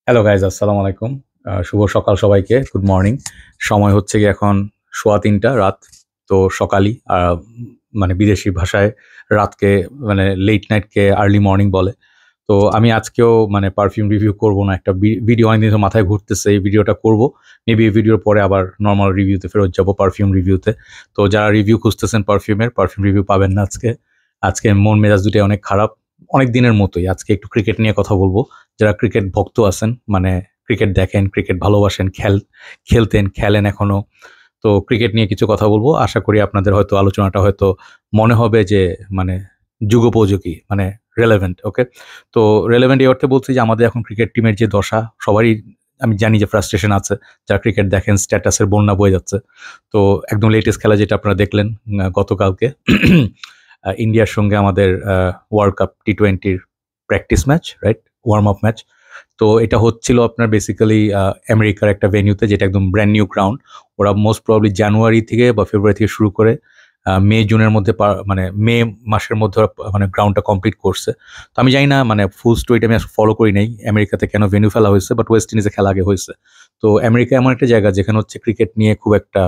Hello guys, আসসালামু আলাইকুম। শুভ সকাল সবাইকে, গুড মর্নিং। সময় হচ্ছে গিয়ে এখন 3:15 রাত। তো সকালই মানে বিদেশি ভাষায় রাতকে মানে লেট নাইটকে আর্লি মর্নিং বলে। তো আমি আজকেও মানে পারফিউম রিভিউ করব না, একটা ভিডিও অনেকদিন ধরে মাথায় ঘুরতেছে, এই ভিডিওটা করব। মেবি এই ভিডিওর পরে আবার নর্মাল রিভিউতে ফেরত যাব, পারফিউম রিভিউতে। তো যারা রিভিউ খুঁজতেছেন পারফিউম রিভিউ পাবেন না আজকে। আজকে মন মেজাজ দুটোই অনেক খারাপ, অনেক দিনের মতোই। আজকে একটু ক্রিকেট নিয়ে কথা বলবো। যারা ক্রিকেট ভক্ত আছেন, মানে ক্রিকেট দেখেন, ক্রিকেেট ভালোবাসেন, খেলতেন, খেলেন এখনো, তো ক্রিকেট নিয়ে কিছু কথা বলবো। আশা করি আপনাদের হয়তো আলোচনাটা হয়তো মনে হবে যে মানে যুগোপযোগী, মানে রেলেভেন্ট। ওকে, তো রেলেভেন্ট এই অর্থে বলছি যে আমাদের এখন ক্রিকেট টিমের যে দশা, সবারই আমি জানি যে ফ্রাস্ট্রেশন আছে। যারা ক্রিকেট দেখেন, স্ট্যাটাসের বন্যা বয়ে যাচ্ছে। তো একদম লেটেস্ট খেলা যেটা আপনারা দেখলেন গতকালকে, ইন্ডিয়ার সঙ্গে আমাদের ওয়ার্ল্ড কাপ টি-20-র practice match, right, warm up match. তো এটা হচ্ছিল আপনার বেসিক্যালি আমেরিকার একটা ভেন্যুতে, যেটা একদম ব্র্যান্ড নিউ গ্রাউন্ড। ওরা মোস্ট প্রবাবলি জানুয়ারি থেকে বা ফেব্রুয়ারি থেকে শুরু করে মে জুনের মধ্যে মানে মে মাসের মধ্যে ওরা মানে গ্রাউন্ডটা কমপ্লিট করছে। তো আমি জানি না, মানে ফুল স্টোরিটা আমি ফলো করি নাই আমেরিকাতে কেন ভেন্যু ফেলা হয়েছে, বাট ওয়েস্ট ইন্ডিজে খেলা আগে হয়েছে। তো আমেরিকা এমন একটা জায়গা যেখানে হচ্ছে ক্রিকেট নিয়ে খুব একটা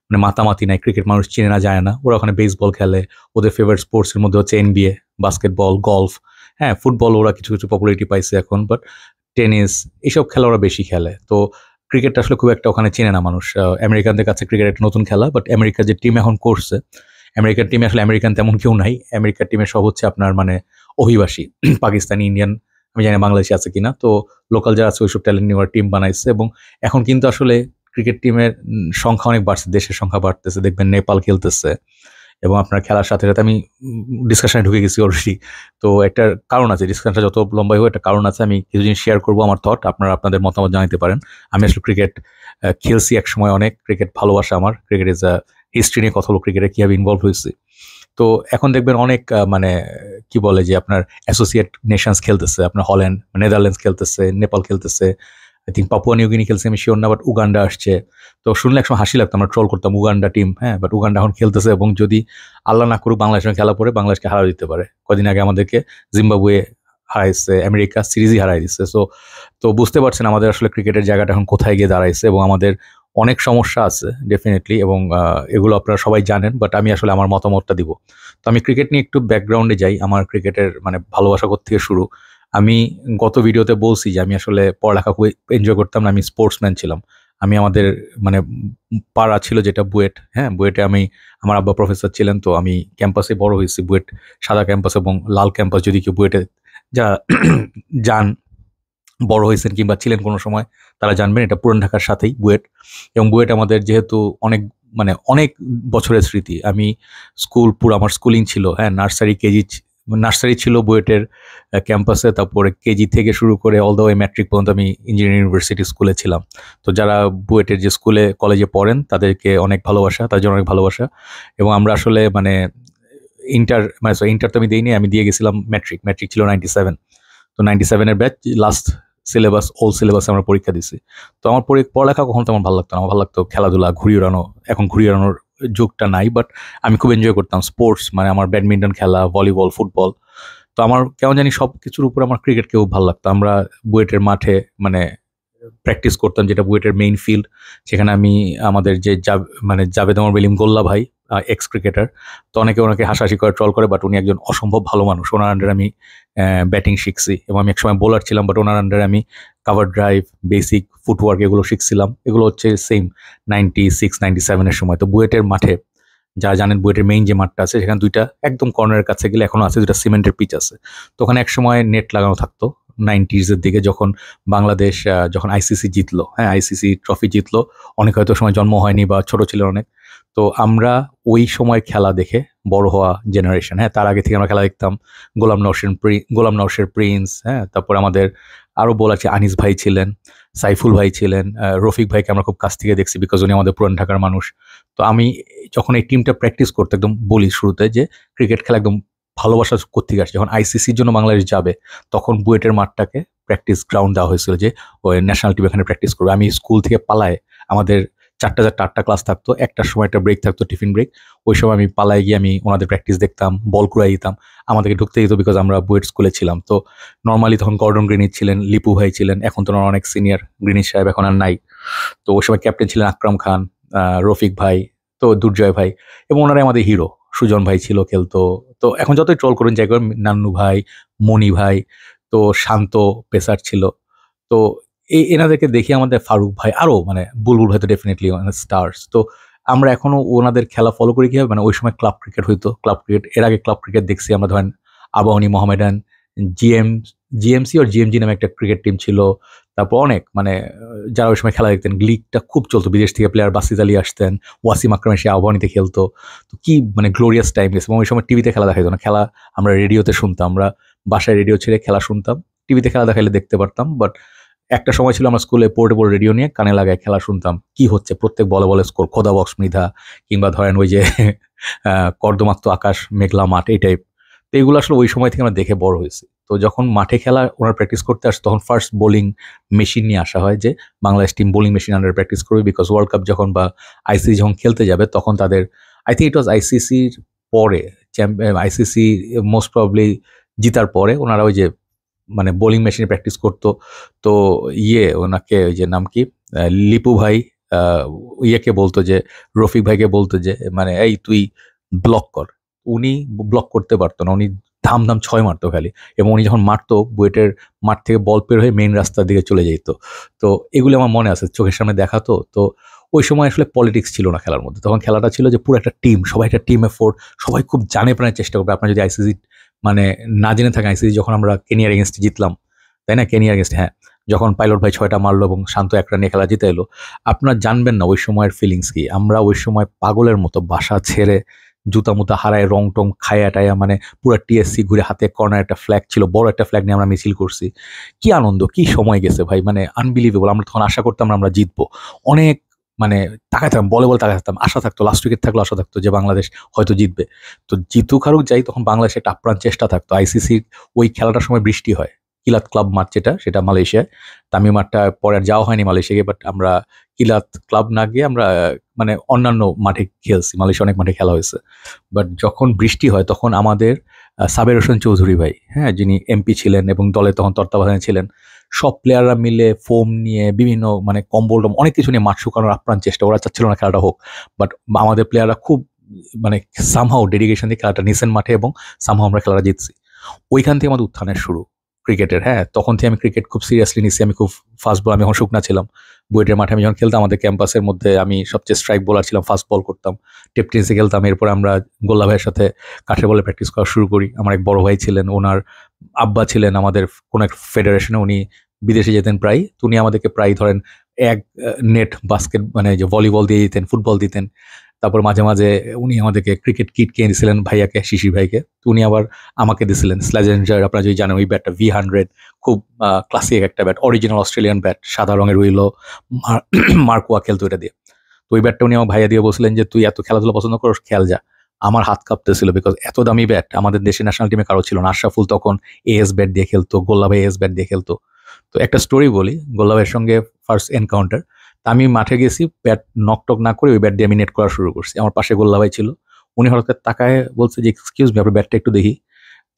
মানে মাতামাতি নাই, ক্রিকেট মানুষ চিনে না, যায় না। ওরা ওখানে বেসবল খেলে, ওদের ফেভারিট স্পোর্টসের মধ্যে হচ্ছে এনবিএ, বাস্কেটবল, গলফ। হ্যাঁ, ফুটবল ওরা কিছু কিছু পপুলারিটি পাইছে এখন, বাট টেনিস, এইসব খেলা ওরা বেশি খেলে। তো ক্রিকেটটা আসলে খুব একটা ওখানে চেনে না মানুষ। আমেরিকানদের কাছে ক্রিকেট একটা নতুন খেলা, বাট আমেরিকার যে টিম এখন করছে, আমেরিকার টিমে আসলে আমেরিকান তেমন কেউ নাই। আমেরিকার টিমের সব হচ্ছে আপনার মানে অভিবাসী, পাকিস্তানি, ইন্ডিয়ান, আমি জানি বাংলাদেশে আছে কিনা। তো লোকাল যারা আছে ওইসব ট্যালেন্ট নিয়ে ওরা টিম বানাইছে, এবং এখন কিন্তু আসলে ক্রিকেট টিমের সংখ্যা অনেক বাড়ছে, দেশের সংখ্যা বাড়তেছে। দেখবেন নেপাল খেলতেছে, এবং আপনার খেলার সাথে সাথে আমি ডিসকাশনে ঢুকে গেছি অলরেডি। তো একটা কারণ আছে, ডিসকাশনটা যত লম্বাই হোক একটা কারণ আছে। আমি কিছুদিন শেয়ার করবো আমার থট, আপনারা আপনাদের মতামত জানাতে পারেন। আমি আসলে ক্রিকেট খেলছি এক সময়, অনেক ক্রিকেট ভালোবাসা আমার। ক্রিকেট ইজ হিস্ট্রি নিয়ে কথা হলো, ক্রিকেটে কীভাবে ইনভলভ হয়েছি। তো এখন দেখবেন অনেক মানে কি বলে যে আপনার অ্যাসোসিয়েট নেশনস খেলতেছে, আপনার হল্যান্ড, নেদারল্যান্ডস খেলতেছে, নেপাল খেলতেছে, আই থিঙ্ক পাপুয়া নিউগিনি খেলছে, আমি শিওর না, বাট উগান্ডা আসছে। তো শুনলে একসময় হাসি লাগতো, আমরা ট্রল করতাম উগান্ডা টিম, হ্যাঁ, বাট উগান্ডা এখন খেলতেছে, এবং যদি আল্লাহ না করুক বাংলাদেশের খেলা পরে বাংলাদেশকে হারা দিতে পারে। কদিন আগে আমাদেরকে জিম্বাবুয়ে হারাইছে, আমেরিকা সিরিজই হারাই দিচ্ছে। তো বুঝতে পারছেন আমাদের আসলে ক্রিকেটের জায়গাটা এখন কোথায় গিয়ে দাঁড়াইছে, এবং আমাদের অনেক সমস্যা আছে ডেফিনেটলি, এবং এগুলো আপনারা সবাই জানেন, বাট আমি আসলে আমার মতামতটা দিব। তো আমি ক্রিকেট নিয়ে একটু ব্যাকগ্রাউন্ডে যাই। আমার ক্রিকেটের মানে ভালোবাসা থেকে শুরু। আমি গত ভিডিওতে বলছি যে আমি আসলে পড়ালেখা খুবই এনজয় করতাম না, আমি স্পোর্টসম্যান ছিলাম। আমি আমাদের মানে পাড়া ছিল যেটা বুয়েট, হ্যাঁ, বুয়েটে আমি, আমার আব্বা প্রফেসর ছিলেন। তো আমি ক্যাম্পাসে বড় হয়েছি, বুয়েট সাদা ক্যাম্পাস এবং লাল ক্যাম্পাস। যদি কেউ বুয়েটে যারা যান, বড় হয়েছেন কিংবা ছিলেন কোনো সময়, তারা জানবেন এটা পুরান ঢাকার সাথেই বুয়েট। এবং বুয়েট আমাদের যেহেতু অনেক মানে অনেক বছরের স্মৃতি। আমি পুরো আমার স্কুলিং ছিল, হ্যাঁ, নার্সারি ছিল বুয়েটের ক্যাম্পাসে, তারপরে কেজি থেকে শুরু করে অল দ্য ওয়ে ম্যাট্রিক পর্যন্ত আমি ইঞ্জিনিয়ারিং ইউনিভার্সিটি স্কুলে ছিলাম। তো যারা বুয়েটের যে স্কুলে কলেজে পড়েন তাদেরকে অনেক ভালোবাসা, তাদের জন্য অনেক ভালোবাসা। এবং আমরা আসলে মানে ইন্টার তো আমি দিইনি, আমি দিয়ে গেছিলাম ম্যাট্রিক ছিল 97। তো 97-এর ব্যাচ, লাস্ট সিলেবাস, ওল্ড সিলেবাসে আমরা পরীক্ষা দিছি। তো আমার পড়ালেখা কখনো তেমন ভালো লাগতো না। আমার ভালো লাগতো খেলাধুলা, ঘুড়ি ওড়ানো। এখন ঘুড়ি ওড়ানোর যুগটা নাই, বাট আমি খুব এনজয় করতাম স্পোর্টস, মানে আমার ব্যাডমিন্টন খেলা, ভলিবল, ফুটবল। তো আমার কেমন জানি সব কিছুর উপর আমার ক্রিকেটকেও ভালো লাগতো। আমরা বুয়েটের মাঠে মানে প্র্যাকটিস করতাম, যেটা বুয়েটের মেইন ফিল্ড। সেখানে আমি আমাদের যে মানে জাভেদ আমর বেলিম গোল্লা ভাই, এক্স ক্রিকেটার। তো অনেকে ওনাকে হাসাহাসি করে, ট্রল করে, বাট উনি একজন অসম্ভব ভালো মানুষ। ওনার আন্ডারে আমি ব্যাটিং শিখছি, এবং আমি একসময় বোলার ছিলাম, বাট ওনার আন্ডারে আমি কাভার ড্রাইভ, বেসিক ফুটওয়ার্ক এগুলো শিখছিলাম। এগুলো হচ্ছে সেম 96-97-এর সময়। তো বুয়েটের মাঠে, যারা জানেন বুয়েটের মেইন যে মাঠটা আছে, সেখানে দুইটা একদম কর্নারের কাছে গেলে এখনো আছে দুইটা সিমেন্টের পিচ আছে। তো ওখানে একসময় নেট লাগানো থাকতো 90s-এর দিকে, যখন বাংলাদেশ যখন আইসিসি জিতলো, হ্যাঁ, আইসিসি ট্রফি জিতলো। অনেক হয়তো সময় জন্ম হয়নি বা ছোট ছিলেন অনেক। তো আমরা ওই সময় খেলা দেখে বড় হওয়া জেনারেশন, হ্যাঁ। তার আগে থেকে আমরা খেলা দেখতাম। গোলাম নওশের প্রিন্স, হ্যাঁ, তারপর আমাদের আরো বলার আনিস ভাই ছিলেন, সাইফুল ভাই ছিলেন, রফিক ভাইকে আমরা খুব কাছ থেকে দেখছি, বিকজ উনি আমাদের পুরান ঢাকার মানুষ। তো আমি যখন এই টিমটা প্র্যাকটিস করতে, একদম বলি শুরুতে যে ক্রিকেট খেলা একদম ভালোবাসা কোত্থেকে আসছে। যখন আইসিসির জন্য বাংলাদেশ যাবে, তখন বুয়েটের মাঠটাকে প্র্যাকটিস গ্রাউন্ড দেওয়া হয়েছিল, যে ওই ন্যাশনাল টিম এখানে প্র্যাকটিস করবে। আমি স্কুল থেকে পালায় আমাদের 4টা 8টা ক্লাস থাকতো, একটার সময় একটা ব্রেক থাকতো, টিফিন ব্রেক। ওই সময় আমি পালায় গিয়ে আমি ওনাদের প্র্যাকটিস দেখতাম, বল কুড়াই দিতাম। আমাদেরকে ঢুকতে দিত বিকজ আমরা বুয়েট স্কুলে ছিলাম। তো নর্মালি তখন গর্ডন গ্রিনিচ ছিলেন, লিপু ভাই ছিলেন, এখন তো অনেক সিনিয়র, গ্রিনিচ সাহেব এখন আর নাই। তো ওই সময় ক্যাপ্টেন ছিলেন আকরাম খান, রফিক ভাই, তো দুর্জয় ভাই, এবং ওনারাই আমাদের হিরো। সুজন ভাই ছিল, খেলতো। তো এখন যতই ট্রোল করুন যাই করেন, নান্নু ভাই, মনি ভাই, তো শান্ত পেসার ছিল। তো এনাদেরকে দেখি, আমাদের ফারুক ভাই, আরো মানে বুলবুল ভাই তো ডেফিনেটলি স্টার্স। তো আমরা এখনো ওনাদের খেলা ফলো করি কিভাবে, মানে ওই সময় ক্লাব ক্রিকেট হইতো, ক্লাব ক্রিকেট, এর আগে ক্লাব ক্রিকেট দেখছি আমরা, ধরেন আবাহনী, মোহামেডান, জিএম জিএমসি আর জিএমজি নামে একটা ক্রিকেট টিম ছিল। তারপর অনেক মানে যারা ওই সময় খেলা দেখতেন, লিগটা খুব চলতো, বিদেশ থেকে প্লেয়ার বাসিদ আলী আসতেন, ওয়াসিম আকরাম এসে আবাহনীতে খেলতো। তো কি মানে গ্লোরিয়াস টাইম গেছে। এবং ওই সময় টিভিতে খেলা দেখা যেত না, খেলা আমরা রেডিওতে শুনতাম। আমরা বাসায় রেডিও ছেড়ে খেলা শুনতাম, টিভিতে খেলা দেখাইলে দেখতে পারতাম। বাট একটা সময় ছিল আমরা স্কুলে পোর্টেবল রেডিও নিয়ে কানে লাগায় খেলা শুনতাম, কি হচ্ছে প্রত্যেক বলে বলে স্কোর, খোদা বক্স মৃধা, কিংবা ধরেন ওই যে কর্দমাক্ত আকাশ, মেঘলা মাঠ, এই টাইপ। তো এগুলো আসলে ওই সময় থেকে আমরা দেখে বড় হয়েছি। তো যখন মাঠে খেলা ওনার প্র্যাকটিস করতে আসে, তখন ফার্স্ট বোলিং মেশিন নিয়ে আসা হয়, যে বাংলাদেশ টিম বোলিং মেশিন আন্ডারে প্র্যাকটিস করবে, বিকজ ওয়ার্ল্ড কাপ যখন বা আইসিসি যখন খেলতে যাবে, তখন তাদের, আই থিঙ্ক ইট ওয়াজ আইসিসির পরে, আইসিসি মোস্ট প্রবলি জিতার পরে ওনারা ওই যে মানে বোলিং মেশিনে প্র্যাকটিস করতো। তো ওনাকে ওই যে নাম কি, লিপু ভাই ইয়েকে বলতো যে, রফিক ভাইকে বলতো যে মানে এই তুই ব্লক কর। উনি ব্লক করতে পারতো না, উনি ধাম ধাম 6 মারতো খালি। এবং উনি যখন মারতো, বুয়েটের মাঠ থেকে বল বের হয়ে মেইন রাস্তার দিকে চলে যেত। তো এগুলো আমার মনে আছে, চোখের সামনে দেখাতো। তো ওই সময় আসলে পলিটিক্স ছিল না খেলার মধ্যে, তখন খেলাটা ছিল যে পুরো একটা টিম, সবাই একটা টিম এফোর্ট, সবাই খুব জানে প্রাণের চেষ্টা করবে। আপনার যদি আইসিসি মানে না জেনে থাকে, আইসিসি যখন আমরা কেনিয়ার এগেনস্টে জিতলাম, তাই না, কেনিয়ার এগেনস্টে, হ্যাঁ, যখন পাইলট ভাই 6টা মারলো এবং শান্ত 1 রানে খেলা জিতে এলো, আপনার জানবেন না ওই সময়ের ফিলিংস কি। আমরা ওই সময় পাগলের মতো বাসা ছেড়ে, জুতা মুতা হারায়, রং টং খায়া টায়া, মানে পুরো টিএসসি ঘুরে, হাতে কর্নার একটা ফ্ল্যাগ ছিল, বড় একটা ফ্ল্যাগ নিয়ে আমরা মিছিল করছি। কি আনন্দ, কি সময় গেছে ভাই, মানে আনবিলিভেবল। আমরা তখন আশা করতাম আমরা জিতবো, অনেক মানে তাকায় থাকতাম, বলে বলে তাকায় থাকতাম, আশা থাকতো, লাস্ট উইকেট থাকলো আশা থাকতো যে বাংলাদেশ হয়তো জিতবে। তো জিতুক হারুক যাই, তখন বাংলাদেশে একটা আপ্রাণ চেষ্টা থাকতো। আইসিসির ওই খেলাটার সময় বৃষ্টি হয়, কিলাত ক্লাব মাঠ, সেটা মালয়েশিয়ায়। তামিম মাঠটা পরে আর যাওয়া হয়নি মালয়েশিয়াকে, বাট আমরা কিলাত ক্লাব না গিয়ে আমরা মানে অন্যান্য মাঠে খেলছি, মালয়েশিয়া অনেক মাঠে খেলা হয়েছে। বাট যখন বৃষ্টি হয়, তখন আমাদের সাবের হোসেন চৌধুরী ভাই, হ্যাঁ, যিনি এমপি ছিলেন এবং দলে তখন তত্ত্বাবধানে ছিলেন, সব প্লেয়াররা মিলে ফোম নিয়ে, বিভিন্ন মানে কম্বল টম অনেক কিছু নিয়ে মাঠ শুকানোর আপ্রাণ চেষ্টা। ওরা চাচ্ছিল না খেলাটা হোক, বাট আমাদের প্লেয়াররা খুব মানে সামহাও ডেডিকেশন দিয়ে খেলাটা নিছেন মাঠে, এবং সামহাও আমরা খেলাটা জিতছি। ওইখান থেকে আমাদের উত্থানের শুরু ক্রিকেটের। হ্যাঁ, তখন থেকে আমি ক্রিকেট খুব সিরিয়াসলি নিচ্ছি। আমি খুব ফাস্ট বল, আমি যখন শুকনা ছিলাম, বুয়েটের মাঠে আমি যখন খেলতাম, আমাদের ক্যাম্পাসের মধ্যে আমি সবচেয়ে স্ট্রাইক বোলার ছিলাম, ফাস্ট বল করতাম, টেপ টেনিসে খেলতাম। এরপর আমরা গোল্লা ভাইয়ের সাথে কাঠের বলে প্র্যাকটিস করা শুরু করি। আমার এক বড় ভাই ছিলেন, ওনার আব্বা ছিলেন আমাদের কোন এক ফেডারেশনে, উনি বিদেশে যেতেন প্রায়। তো উনি আমাদেরকে প্রায় ধরেন এক নেট বাস্কেট মানে যে ভলিবল দিয়ে দিতেন, ফুটবল দিতেন। তারপর মাঝে মাঝে উনি আমাদেরকে ক্রিকেট কিট কিনে দিয়েছিলেন ভাইয়াকে, শিশির ভাইকে। তো উনি আবার আমাকে দিয়েছিলেন স্ল্যাজেঞ্জার, আপনারা যদি জানেন ওই ব্যাটটা, V100, খুব ক্লাসিক একটা ব্যাট, অরিজিনাল অস্ট্রেলিয়ান ব্যাট, সাদা রঙের উইলো, মার্কোয়া খেলতো এটা দিয়ে। তো ওই ব্যাটটা উনি আমার ভাইয়া দিয়ে বলছিলেন যে তুই এত খেলাধুলা পছন্দ করিস, খেল যা। আমার হাত কাঁপতেছিল, বিকজ এত দামি ব্যাট আমাদের দেশে ন্যাশনাল টিমে কারো ছিল না। আশরাফুল তখন এএস ব্যাট দিয়ে খেলতো, গোল্লা ভাই এএস ব্যাট দিয়ে খেলতো। তো একটা স্টোরি বলি গোল্লা ভাইয়ের সঙ্গে ফার্স্ট এনকাউন্টার। তা আমি মাঠে গেছি, ব্যাট নকটক না করে ওই ব্যাট দিয়ে আমি নেট করা শুরু করছি। আমার পাশে গোল্লা ভাই ছিল, উনি হঠাৎ করে তাকায় বলছে যে এক্সকিউজ মি, আপনার ব্যাটটা একটু দেখি।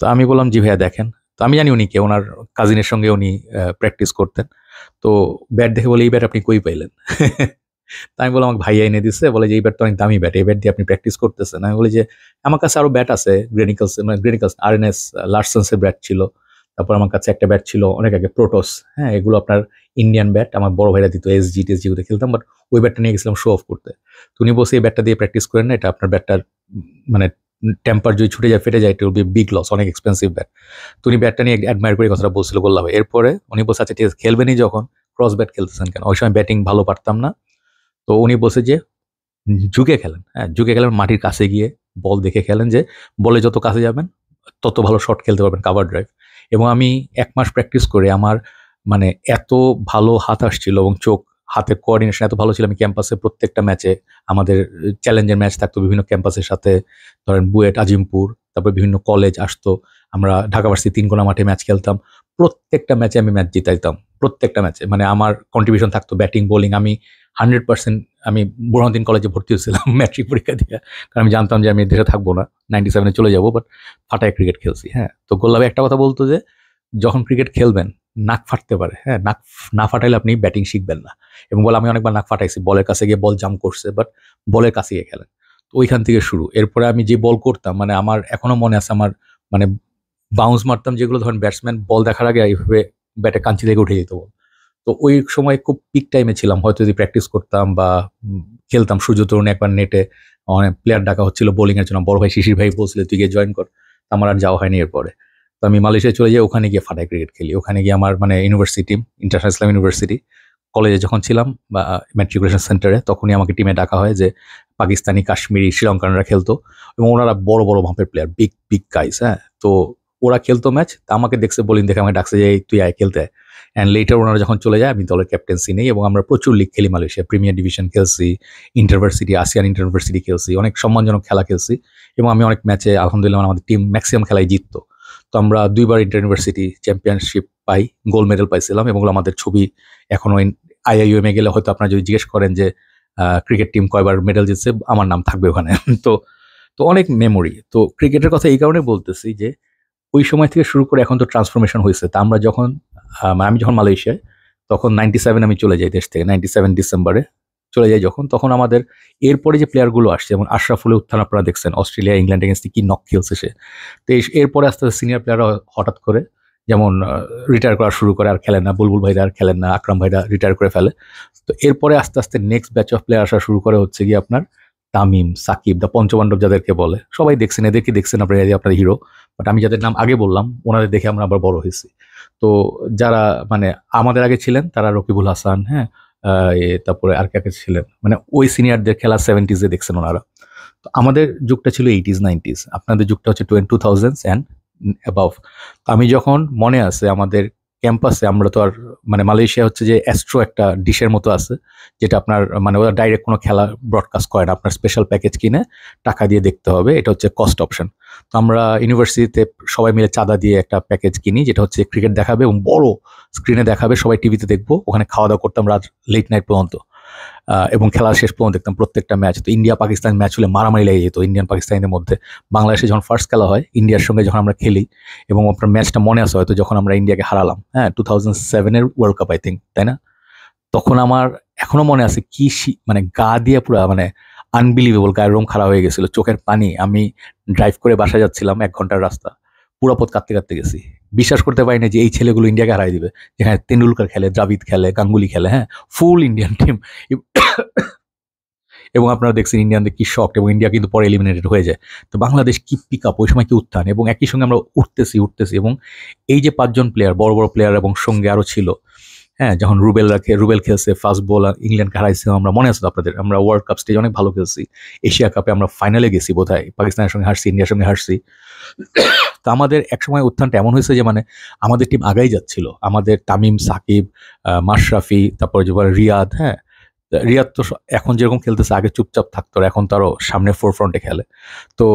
তো আমি বললাম জি ভাইয়া দেখেন। তো আমি জানি উনি কে, ওনার কাজিনের সঙ্গে উনি প্র্যাকটিস করতেন। তো ব্যাট দেখে বলে এই ব্যাট আপনি কই পাইলেন? তা আমি বললাম আমাকে ভাইয়া এনে দিচ্ছে, বলে যে এই ব্যাট তো অনেক দামি ব্যাট, এই ব্যাট দিয়ে আপনি প্র্যাকটিস করতেছেন। আমি বলি যে আমার কাছে আরো ব্যাট আছে, গ্রেনিকলস মানে গ্রেনিকলস আরএনএস লার্সেন্সের ব্যাট ছিল। তারপর আমার কাছে একটা ব্যাট ছিল অনেক আগে, প্রোটোস, হ্যাঁ, এগুলো আপনার ইন্ডিয়ান ব্যাট, আমার বড় ভাইরা দিত, এসজি টেসজি গুলো খেলতাম। বাট ওই ব্যাটটা নিয়ে গেছিলাম শো অফ করতে। তো উনি বলছে এই ব্যাটটা দিয়ে প্র্যাকটিস করেন না, এটা আপনার ব্যাটটার মানে টেম্পার যদি ছুটে যায়, ফেটে যায়, এটা বি বিগ লস, অনেক এক্সপেন্সিভ ব্যাট। তো উনি ব্যাটটা নিয়ে অ্যাডমায়ার করে কথাটা বলছিল গোল্লা ভাই। এরপরে উনি বলছে আচ্ছা ঠিক আছে, খেলবেনই যখন, ক্রস ব্যাট খেলতেছেন কেন? ওই সময় ব্যাটিং ভালো পারতাম না। তো উনি বলছে যে ঝুঁকে খেলেন, হ্যাঁ, ঝুঁকে খেলেন, মাটির কাছে গিয়ে বল দেখে খেলেন, যে বলে যত কাছে যাবেন তত ভালো শট খেলতে পারবেন, কাভার ড্রাইভ। এবং আমি 1 মাস প্র্যাকটিস করে আমার মানে এত ভালো হাত আসছিল, এবং চোখ হাতের কোঅর্ডিনেশন এত ভালো ছিল, আমি ক্যাম্পাসে প্রত্যেকটা ম্যাচে, আমাদের চ্যালেঞ্জের ম্যাচ থাকতো বিভিন্ন ক্যাম্পাসের সাথে, ধরেন বুয়েট, আজিমপুর, তারপর বিভিন্ন কলেজ আসতো, আমরা ঢাকা ভার্সিটি 3 কোনা মাঠে ম্যাচ খেলতাম, প্রত্যেকটা ম্যাচে আমি ম্যাচ জিতাইতাম। প্রত্যেকটা ম্যাচে মানে আমার কন্ট্রিবিউশন থাকতো, ব্যাটিং বোলিং। আমি 100% আমি বুরহানুদ্দিন কলেজে ভর্তি হয়েছিলাম ম্যাট্রিক পরীক্ষা দিয়ে, কারণ আমি জানতাম যে আমি দেশে থাকবো না, 97-এ চলে যাবো, বাট ফাটায় ক্রিকেট খেলছি। হ্যাঁ, তো গোল্লাভাই একটা কথা বলতো যে যখন ক্রিকেট খেলবেন নাক ফাটতে পারে, হ্যাঁ, নাক না ফাটাইলে আপনি ব্যাটিং শিখবেন না। এবং বলে আমি অনেকবার নাক ফাটাইছি, বলের কাছে গিয়ে বল জাম্প করছে, বাট বলের কাছে গিয়ে খেলেন। তো ওইখান থেকে শুরু। এরপরে আমি যে বল করতাম, মানে আমার এখনো মনে আছে, আমার মানে বাউন্স মারতাম যেগুলো, ধরেন ব্যাটসম্যান বল দেখার আগে এইভাবে ব্যাটে কাঞ্চি থেকে উঠে যেত বল। তো ওই সময় খুব পিক টাইমে ছিলাম, হয়তো যদি প্র্যাকটিস করতাম বা খেলতাম। সূর্য তরুণে একবার নেটে অনেক প্লেয়ার ডাকা হচ্ছিল বোলিং এর জন্য, বড় ভাই শিশির ভাই বলছিল তুই গিয়ে জয়েন কর। আমার আর যাওয়া হয়নি এরপরে। তো আমি মালয়েশিয়া চলে যাই, ওখানে গিয়ে ফাটাই ক্রিকেট খেলি। ওখানে গিয়ে আমার মানে ইউনিভার্সিটি, ইন্টারন্যাশনাল ইসলাম ইউনিভার্সিটি কলেজে যখন ছিলাম বা ম্যাট্রিকুলেশন সেন্টারে, তখনই আমাকে টিমে ডাকা হয় যে পাকিস্তানি, কাশ্মীরি, শ্রীলঙ্কানরা খেলতো, এবং ওনারা বড় বড় ভাম্পের প্লেয়ার, বিগ বিগ গাইস। হ্যাঁ, তো ওরা খেলতো ম্যাচ, আমাকে দেখছে, বোলিং দেখে আমাকে ডাকছে যে তুই আয় খেলতে। অ্যান্ড লেটার ওনারা যখন চলে যায় আমি দলের ক্যাপ্টেন্সি নেই, এবং আমরা প্রচুর লিগ খেলি মালয়েশিয়া, প্রিমিয়ার ডিভিশন খেলছি, ইন্টারভার্সিটি, আসিয়ান ইন্টারভার্সিটি খেলছি, অনেক সম্মানজনক খেলা খেলছি, এবং আমি অনেক ম্যাচে আলহামদুলিল্লাহ আমাদের টিম ম্যাক্সিমাম খেলায় জিততো। তো আমরা 2বার ইন্টার ইউনিভার্সিটি চ্যাম্পিয়নশিপ পাই, গোল্ড মেডেল পাইছিলাম, এবং আমাদের ছবি এখনো IIUM এ গেলে হয়তো আপনারা যদি জিজ্ঞেস করেন যে ক্রিকেট টিম কয়বার মেডেল জিতছে, আমার নাম থাকবে ওখানে। তো তো অনেক মেমোরি। তো ক্রিকেটের কথা এই কারণে বলতেছি যে ওই সময় থেকে শুরু করে এখন তো ট্রান্সফরমেশন হয়েছে। তা আমরা যখন আমি যখন মালয়েশিয়ায়, তখন 97 আমি চলে যাই দেশ থেকে, 97 ডিসেম্বরে চলে যাই যখন, তখন আমাদের এরপরে যে প্লেয়ারগুলো আসছে, যেমন আশরাফুলের উত্থান আপনারা দেখছেন, অস্ট্রেলিয়া ইংল্যান্ড এগেন্স্টে কি নক খেলছে সে। তো এরপরে আস্তে আস্তে সিনিয়র প্লেয়াররা হঠাৎ করে যেমন রিটায়ার করা শুরু করে, আর খেলেন না, বুলবুল ভাইরা আর খেলেন না, আকরাম ভাইরা রিটায়ার করে ফেলে। তো এরপরে আস্তে আস্তে নেক্সট ব্যাচ অফ প্লেয়ার আসা শুরু করে, হচ্ছে গিয়ে আপনার তামিম, সাকিব, দ্য পঞ্চপাণ্ডব যাদেরকে বলে, সবাই দেখছেন, এদেরকে দেখছেন আপনারা, আপনার হিরো। বাট আমি যাদের নাম আগে বললাম ওনাদের দেখে আমরা আবার বড় হয়েছি। তো যারা মানে আমাদের আগে ছিলেন তারা রকিবুল হাসান, হ্যাঁ, তারপরে আর কে ছিলেন, মানে ওই সিনিয়রদের খেলা 70s দেখছেন ওনারা। তো আমাদের যুগটা ছিল 80s 90s, আপনাদের যুগটা হচ্ছে 2000s অ্যান্ড অ্যাবাভ। তো আমি যখন মনে আছে আমাদের ক্যাম্পাসে, আমরা তো আর মানে মালয়েশিয়া হচ্ছে যে অ্যাস্ট্রো একটা ডিশের মতো আছে, যেটা আপনার মানে ওরা ডাইরেক্ট কোনো খেলা ব্রডকাস্ট করে না, আপনার স্পেশাল প্যাকেজ কিনে টাকা দিয়ে দেখতে হবে, এটা হচ্ছে কস্ট অপশন। তো আমরা ইউনিভার্সিটিতে সবাই মিলে চাঁদা দিয়ে একটা প্যাকেজ কিনি, যেটা হচ্ছে ক্রিকেট দেখাবে এবং বড় স্ক্রিনে দেখাবে, সবাই টিভিতে দেখবো, ওখানে খাওয়া দাওয়া করতাম রাত লেট নাইট পর্যন্ত, এবং খেলা শেষ পর্যন্ত দেখতাম প্রত্যেকটা ম্যাচ। তো ইন্ডিয়া পাকিস্তান ম্যাচ হলে মারামারি লেগে যেত ইন্ডিয়ান পাকিস্তানিদের মধ্যে। বাংলাদেশে যখন ফার্স্ট খেলা হয় ইন্ডিয়ার সঙ্গে, যখন আমরা খেলি, এবং আপনার ম্যাচটা মনে আছে হয়তো, যখন আমরা ইন্ডিয়াকে হারালাম, হ্যাঁ, 2007-এর ওয়ার্ল্ড কাপ আই থিঙ্ক, তাই না? তখন আমার এখনো মনে আছে কি মানে গা দিয়ে পুরো মানে আনবিলিভেবল, গায়ের রোম খারাপ হয়ে গেছিল, চোখের পানি। আমি ড্রাইভ করে বাসা যাচ্ছিলাম, 1 ঘন্টার রাস্তা, পুরো পথ কাঁদতে কাঁদতে গেছি। বিশ্বাস করতে পারি না যে এই ছেলেগুলো ইন্ডিয়াকে হারাই দিবে, যেখানে তেন্ডুলকার খেলে, দ্রাবিদ খেলে, গাঙ্গুলি খেলে, হ্যাঁ, ফুল ইন্ডিয়ান টিম। এবং আপনারা দেখছেন ইন্ডিয়ানদের কি শক, এবং ইন্ডিয়া কিন্তু পরে এলিমিনেটেড হয়ে যায়। তো বাংলাদেশ কি পিক আপ, ওই সময় কি উত্থান, এবং একই সঙ্গে আমরা উঠতেছি উঠতেছি। এবং এই যে 5জন প্লেয়ার, বড় বড় প্লেয়ার, এবং সঙ্গে আরও ছিল, হ্যাঁ, যখন রুবেল খেলছে ফাস্ট বল, ইংল্যান্ডকে হারাইছিলাম আমরা, মনে আছে তো আপনাদের? আমরা ওয়ার্ল্ড কাপ স্টেজ অনেক ভালো খেলছি, এশিয়া কাপে আমরা ফাইনালে গেছি বোধহয়, পাকিস্তানের সঙ্গে হারছি, ইন্ডিয়ার সঙ্গে হারছি। তো আমাদের একসময় উত্থানটা এমন হয়েছে যে মানে আমাদের টিম আগাই যাচ্ছিল, আমাদের তামিম, সাকিব, মাশরাফি, তারপরে যে রিয়াদ, হ্যাঁ, রিয়াদ তো এখন যেরকম খেলতেছে, আগে চুপচাপ থাকতো, এখন তারও সামনে ফোরফ্রন্টে খেলে। তো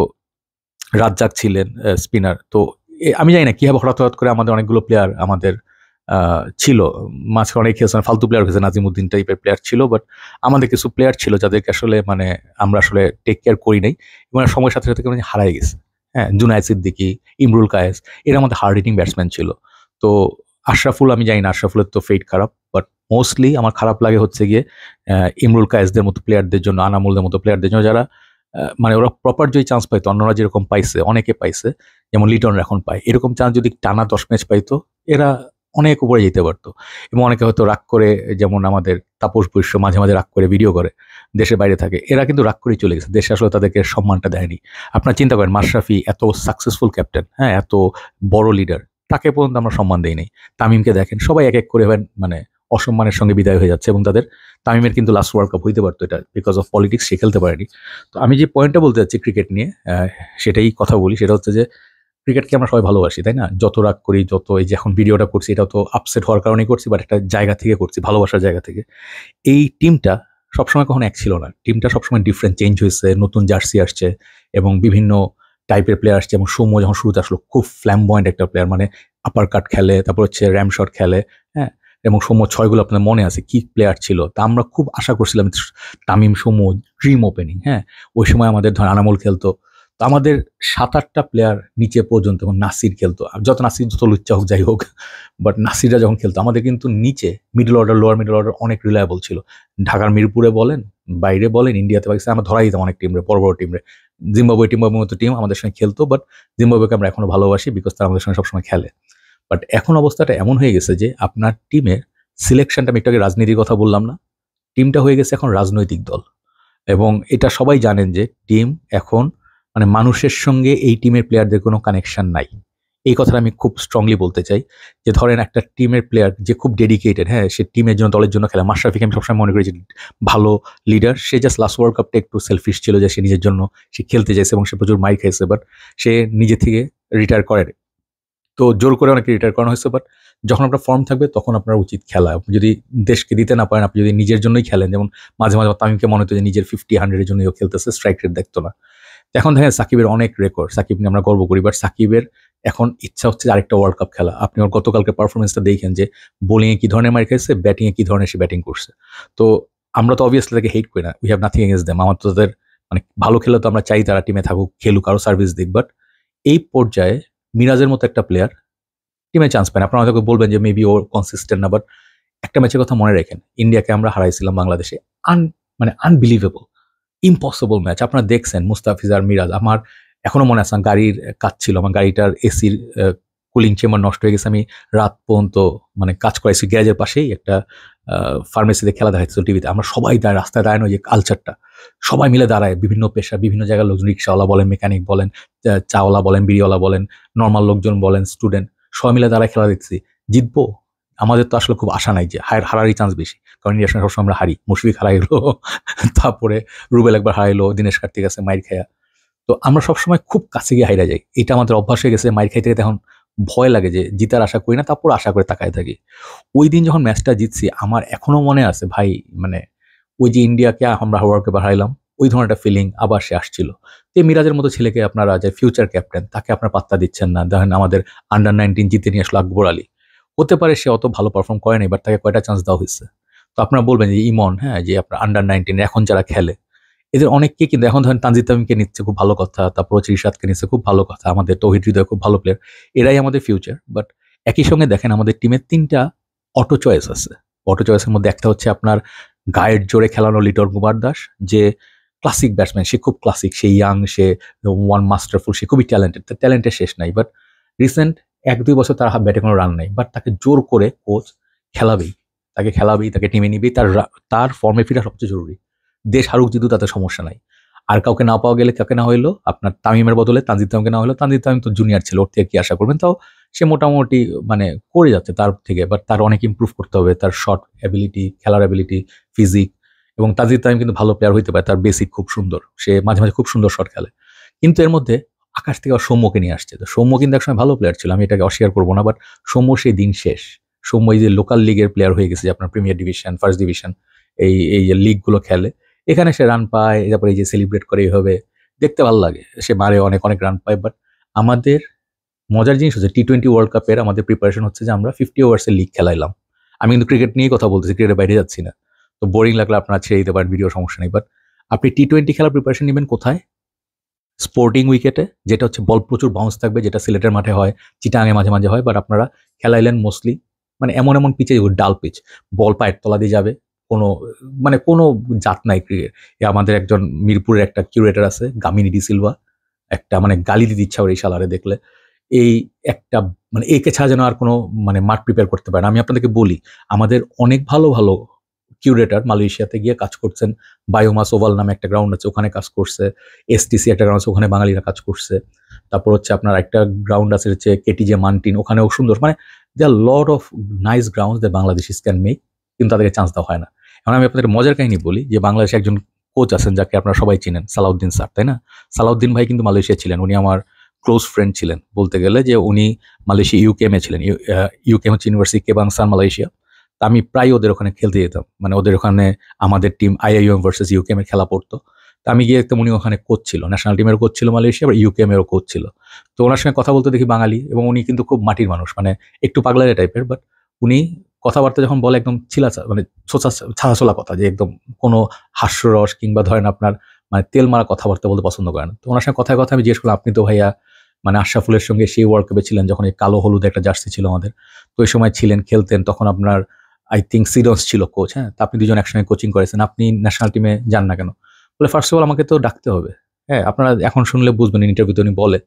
রাজ্জাক ছিলেন স্পিনার। তো আমি জানি না কিভাবে হঠাৎ হঠাৎ করে আমাদের অনেকগুলো প্লেয়ার আমাদের ছিল, মাঝখানে অনেক খেলছেন, ফালতু প্লেয়ার হয়েছে, নাজিমুদ্দিন টাইপের প্লেয়ার ছিল, বাট আমাদের কিছু প্লেয়ার ছিল যাদেরকে আসলে মানে আমরা আসলে টেক কেয়ার করি নাই, এবং সময়ের সাথে সাথে হারাই গেছে। হ্যাঁ, জুনায়েদ সিদ্দিকী, ইমরুল কায়েস, এরা আমাদের হার্ড হিটিং ব্যাটসম্যান ছিল। তো আশরাফুল, আমি জানি না, আশরাফুলের তো ফেট খারাপ, বাট মোস্টলি আমার খারাপ লাগে হচ্ছে গিয়ে ইমরুল কায়েসদের মতো প্লেয়ারদের জন্য, আনামুলদের মতো প্লেয়ারদের জন্য, যারা মানে ওরা প্রপার যদি চান্স পাইতো, অন্যরা যেরকম পাইছে, অনেকে পাইছে, যেমন লিটন এখন পায়, এরকম চান্স যদি টানা 10 ম্যাচ পাইতো, এরা অনেক উপরে যেতে পারতো। এবং অনেকে হয়তো রাগ করে, যেমন আমাদের তাপস বৈশ্য মাঝে মাঝে রাগ করে ভিডিও করে, দেশের বাইরে থাকে, এরা কিন্তু রাগ করেই চলে গেছে, দেশে আসলে তাদেরকে সম্মানটা দেয়নি। আপনার চিন্তা করেন, মাশরাফি এত সাকসেসফুল ক্যাপ্টেন, হ্যাঁ, এত বড় লিডার, তাকে পর্যন্ত আমরা সম্মান দেই নাই। তামিমকে দেখেন, সবাই এক এক করে মানে অসম্মানের সঙ্গে বিদায় হয়ে যাচ্ছে, এবং তামিমের কিন্তু লাস্ট ওয়ার্ল্ড কাপ হইতে পারতো, এটা বিকজ অফ পলিটিক্স সে খেলতে পারেনি। তো আমি যে পয়েন্টটা বলতে চাচ্ছি ক্রিকেট নিয়ে, সেটাই কথা বলি, সেটা হচ্ছে যে ক্রিকেটকে আমরা সবাই ভালোবাসি, তাই না? যত রাগ করি, যত এই যে এখন ভিডিওটা করছি, এটা তো আপসেট হওয়ার কারণেই করছি, বাট একটা জায়গা থেকে করছি, ভালোবাসার জায়গা থেকে। এই টিমটা সবসময় কখনো এক ছিল না, টিমটা সবসময় ডিফারেন্ট, চেঞ্জ হয়েছে, নতুন জার্সি আসছে, এবং বিভিন্ন টাইপের প্লেয়ার আসছে। এবং সৌম্য যখন শুরুতে আসলো, খুব ফ্ল্যামবয়েন্ট একটা প্লেয়ার, মানে আপার কাট খেলে, তারপর হচ্ছে র্যাম শট খেলে, হ্যাঁ, এবং সৌম্য ছয়গুলো আপনার মনে আছে কি প্লেয়ার ছিল, তা আমরা খুব আশা করছিলাম তামিম সৌম্য ড্রিম ওপেনিং। হ্যাঁ, ওই সময় আমাদের ধর আনামুল খেলতো, তো আমাদের 7-8টা প্লেয়ার নিচে পর্যন্ত, এবং নাসির খেলতো, আর যত নাসির যত লুচ্চা হোক যাই হোক, বাট নাসিররা যখন খেলতো আমাদের কিন্তু নিচে middle order lower middle order অনেক রিলায়েবল ছিল। ঢাকার মিরপুরে বলেন, বাইরে বলেন, ইন্ডিয়াতে পাকিস্তান আমরা ধরাই দিতাম অনেক টিমরে, বড় বড় টিমরে। জিম্বাবুয়ের মতো টিম আমাদের সঙ্গে খেলতো, বাট জিম্বাবুয়েকে আমরা এখনো ভালোবাসি বিকজ তারা আমাদের সঙ্গে সবসময় খেলে। বাট এখন অবস্থাটা এমন হয়ে গেছে যে আপনার টিমের সিলেকশনটা, আমি একটু আগে রাজনীতির কথা বললাম না, টিমটা হয়ে গেছে এখন রাজনৈতিক দল। এবং এটা সবাই জানেন যে টিম এখন মানে মানুষের সঙ্গে এই টিমের প্লেয়ারদের কোনো কানেকশন নাই। এই কথাটা আমি খুব স্ট্রংলি বলতে চাই যে ধরেন একটা টিমের প্লেয়ার যে খুব ডেডিকেটেড, হ্যাঁ, সে টিমের জন্য দলের জন্য খেলে। মাশরাফিকে আমি সবসময় মনে করি যে ভালো লিডার। সে জাস্ট লাস্ট ওয়ার্ল্ড কাপটা একটু সেলফিশ ছিল, যে সে নিজের জন্য সে খেলতে চাইছে এবং সে প্রচুর মাইর খাইছে, বাট সে নিজে থেকে রিটায়ার করে। তো জোর করে অনেকে রিটায়ার করানো হয়েছে, বাট যখন আপনার ফর্ম থাকবে তখন আপনার উচিত খেলা। আপনি যদি দেশকে দিতে না পারেন, আপনি যদি নিজের জন্যই খেলেন, যেমন মাঝে মাঝে তামিমকে মনে হতো যে নিজের 50-100-এর জন্যই খেলতেছে, স্ট্রাইক রেট দেখতো না। এখন দেখেন সাকিবের অনেক রেকর্ড, সাকিব নিয়ে আমরা গর্ব করি, বাট সাকিবের এখন ইচ্ছা হচ্ছে আরেকটা ওয়ার্ল্ড কাপ খেলা। আপনি ওর গতকালকে পারফরমেন্সটা দেখেন যে বোলিংয়ে কি ধরনের মার খেয়েছে, ব্যাটিংয়ে কি ধরনের সে ব্যাটিং করছে। তো আমরা তো অবভিয়াসলি তাকে হেট করি না, we have nothing against them. আমার তো তাদের মানে ভালো খেলে তো আমরা চাই তারা টিমে থাকুক, খেলুক, আরও সার্ভিস দিক। বাট এই পর্যায়ে মিরাজের মতো একটা প্লেয়ার টিমে চান্স পায় না। আপনারা হয়তো বলবেন যে মেবি ও কনসিস্টেন্ট না, বাট একটা ম্যাচের কথা মনে রাখেন, ইন্ডিয়াকে আমরা হারাইছিলাম বাংলাদেশে, মানে আনবিলিভেবল, ইম্পসিবল ম্যাচ। আপনারা দেখছেন মুস্তাফিজ আর মিরাজ। আমার এখনো মনে আছে, গাড়ির কাজ ছিল, আমার গাড়িটার এসির কুলিং চেম্বার নষ্ট হয়ে গেছে, আমি রাত পর্যন্ত মানে কাজ করাইছি। গ্যারেজের পাশেই একটা ফার্মেসিতে খেলা দেখাচ্ছিল টিভিতে। আমরা সবাই দাঁড়ায়, রাস্তায় দাঁড়ানো যে কালচারটা, সবাই মিলে দাঁড়ায়, বিভিন্ন পেশা, বিভিন্ন জায়গার লোকজন, রিক্সাওয়ালা বলেন, মেকানিক বলেন, চাওয়ালা বলেন, বিড়িওয়ালা বলেন, নর্মাল লোকজন বলেন, স্টুডেন্ট, সবাই মিলে দাঁড়ায় খেলা দেখছি। জিতবো? আমাদের তো আসলে খুব আশা নাই, যে হারারই চান্স বেশি, কারণ ইন্ডিয়ার সঙ্গে সবসময় আমরা হারি। মুশফিক হারাইলো, তারপরে রুবেল একবার হারাইলো, দিনেশ কার্তিক আছে মাইর খায়া। তো আমরা সবসময় খুব কাছে গিয়ে হাইরা যাই, এটা আমাদের অভ্যাস হয়ে গেছে। মাইর খাইতে এখন ভয় লাগে, যে জিতার আশা করি না, তারপর আশা করে তাকায় থাকি। ওই দিন যখন ম্যাচটা জিতছি, আমার এখনো মনে আছে ভাই, মানে ওই যে ইন্ডিয়াকে আমরা ওয়ার্ল্ড কাপে হারাইলাম, ওই ধরনের একটা ফিলিং আবার সে আসছিল। তো মিরাজের মতো ছেলেকে আপনারা, যে ফিউচার ক্যাপ্টেন, তাকে আপনার পাত্তা দিচ্ছেন না। দেখেন আমাদের আন্ডার-19 জিতে নিয়ে আসলো আকবর আলী। হতে পারে সে অত ভালো পারফর্ম করে নাই, বাট তাকে কয়টা চান্স দেওয়া হয়েছে। তো আপনারা বলবেন যে ইমন, হ্যাঁ, যে আপনার আন্ডার-19 এখন যারা খেলে এদের অনেককে কিন্তু এখন ধরেন তানজিদ তামিমকে নিচ্ছে, খুব ভালো কথা, তারপর হচ্ছে রিশাদকে নিচ্ছে, খুব ভালো কথা, আমাদের তৌহিদ হৃদয় খুব ভালো প্লেয়ার, এরাই আমাদের ফিউচার। বাট একই সঙ্গে দেখেন আমাদের টিমের 3টা অটো চয়েস আছে। অটো চয়েসের মধ্যে একটা হচ্ছে আপনার গায়ের জোরে খেলানো লিটন কুমার দাস, যে ক্লাসিক ব্যাটসম্যান, সে খুব ক্লাসিক, সে ইয়াং, সে ওয়ান মাস্টারফুল, সে খুবই ট্যালেন্টেড, তার ট্যালেন্টের শেষ নাই। বাট রিসেন্ট 1-2 বছর তার ব্যাটে কোনো রান নাই, বাট তাকে জোর করে কোচ খেলাবেই, তাকে টিমে নিবেই। তার ফর্মে ফিরা সবচেয়ে জরুরি। দেশ হারুক জিতুক তাতে সমস্যা নাই। আর কাউকে না পাওয়া গেলে, কাকে না হইলো, আপনার তামিমের বদলে তানজিদ তামিমকে না হলো। তানজিদ তামিম তো জুনিয়র ছিল, ওর থেকে কি আশা করবেন? তাও সে মোটামুটি মানে করে যাচ্ছে তার থেকে, বাট তার অনেক ইমপ্রুভ করতে হবে, তার শট অ্যাবিলিটি, খেলার অ্যাবিলিটি, ফিজিক। এবং তানজিদ তামিম কিন্তু ভালো প্লেয়ার হইতে পারে, তার বেসিক খুব সুন্দর, সে মাঝে মাঝে খুব সুন্দর শট খেলে। কিন্তু এর মধ্যে আকাশ থেকে সৌম্যকে নিয়ে আসছে। তো সৌম্য কিন্তু একসময় ভালো প্লেয়ার ছিল, আমি এটাকে অস্বীকার করবো না, বাট সৌম্য সেই দিন শেষ। সৌম্য এই যে লোকাল লিগের প্লেয়ার হয়ে গেছে, যে আপনার প্রিমিয়ার ডিভিশন, ফার্স্ট ডিভিশন, এই যে লিগগুলো খেলে, এখানে সে রান পায়, তারপরে এই যে সেলিব্রেট করে, এইভাবে দেখতে ভালো লাগে, সে মারে অনেক অনেক রান পায়। বাট আমাদের মজার জিনিস হচ্ছে T20 ওয়ার্ল্ড কাপের আমাদের প্রিপারেশন হচ্ছে যে আমরা 50 ওভার্সের লিগ খেলাইলাম। আমি কিন্তু ক্রিকেট নিয়েই কথা বলতেছি, ক্রিকেটের বাইরে যাচ্ছি না। তো বোরিং লাগলে আপনারা ছেড়ে দিতে পারেন, ভিডিও সমস্যা নেই। বাট আপনি T20 খেলার প্রিপারেশন নেবেন কোথায়? স্পোর্টিং উইকেটে, যেটা হচ্ছে বল প্রচুর বাউন্স থাকবে, যেটা সিলেটের মাঠে হয়, চিটাগাঙে মাঝে মাঝে হয়। বাট আপনারা খেলাইলেন মোস্টলি মানে এমন এমন পিচে, ডাল পিচ, বল পায়ের তলা দিয়ে যাবে, কোনো মানে কোনো জাত নাই ক্রিকেট। আমাদের একজন মিরপুরের একটা কিউরেটার আছে, গামিনী ডি সিলভা, একটা মানে গালি দিতে ইচ্ছা করে এই শালারে দেখলে। এই একটা মানে একে ছাড়া যেন আর কোনো মানে মাঠ প্রিপেয়ার করতে পারে না। আমি আপনাদেরকে বলি, আমাদের অনেক ভালো ভালো কিউরেটার মালয়েশিয়াতে গিয়ে কাজ করছেন। বায়োমাস ওভাল নামে একটা গ্রাউন্ড আছে, ওখানে কাজ করছে। এসটিসি একটা গ্রাউন্ড আছে, ওখানে বাঙালিরা কাজ করছে। তারপর হচ্ছে আপনার একটা গ্রাউন্ড আছে হচ্ছে কেটিজে মান্টিন, ওখানেও সুন্দর, মানে they are lot of nice ground that Bangladeshis can make, কিন্তু তাদেরকে চান্স দেওয়া হয় না। এখন আমি আপনাদের মজার কাহিনী বলি, যে বাংলাদেশে একজন কোচ আছেন যাকে আপনারা সবাই চিনেন, সালাউদ্দিন স্যার, তাই না? সালাউদ্দিন ভাই কিন্তু মালয়েশিয়া ছিলেন, উনি আমার ক্লোজ ফ্রেন্ড ছিলেন বলতে গেলে, যে উনি মালয়েশিয়া ইউকেএমে ছিলেন। ইউকেএম হচ্ছে ইউনিভার্সিটি কেবাংসান, মালয়েশিয়া। তা আমি প্রায় ওদের ওখানে খেলতে যেতাম, মানে ওদের ওখানে আমাদের টিম আইআইএম ভার্সেস ইউকেএম এর খেলা পড়তো। তা আমি গিয়ে দেখতাম উনি ওখানে কোচ ছিল, ন্যাশনাল টিমের কোচ ছিল মালয়েশিয়া, আবার ইউকেএম এরও কোচ ছিল। তো ওনার সঙ্গে কথা বলতে দেখি বাঙালি, এবং উনি কিন্তু খুব মাটির মানুষ, মানে একটু পাগলারে টাইপের, বাট উনি কথাবার্তা যখন বলে একদম মানে ছাড়াছোলা কথা, যে একদম কোনো হাস্যরস কিংবা ধরেন আপনার মানে তেল মারা কথাবার্তা বলতে পছন্দ করেন। তো ওনার সঙ্গে কথায় আমি জিজ্ঞেস করলাম, আপনি তো ভাইয়া মানে আশরাফুলের সঙ্গে সেই ওয়ার্ল্ড কাপে ছিলেন যখন এই কালো হলুদ একটা জার্সি ছিল আমাদের, তো ওই সময় ছিলেন, খেলতেন, তখন আপনার আই থিঙ্ক সিডন্স ছিল কোচ, হ্যাঁ, তা আপনি দুজন একসঙ্গে কোচিং করেছেন, আপনি ন্যাশনাল টিমে যান না কেন? বলে ফার্স্ট অফ অল আমাকে তো ডাকতে হবে। হ্যাঁ, আপনারা এখন শুনলে বুঝবেন, ইন্টারভিউতে উনি বলে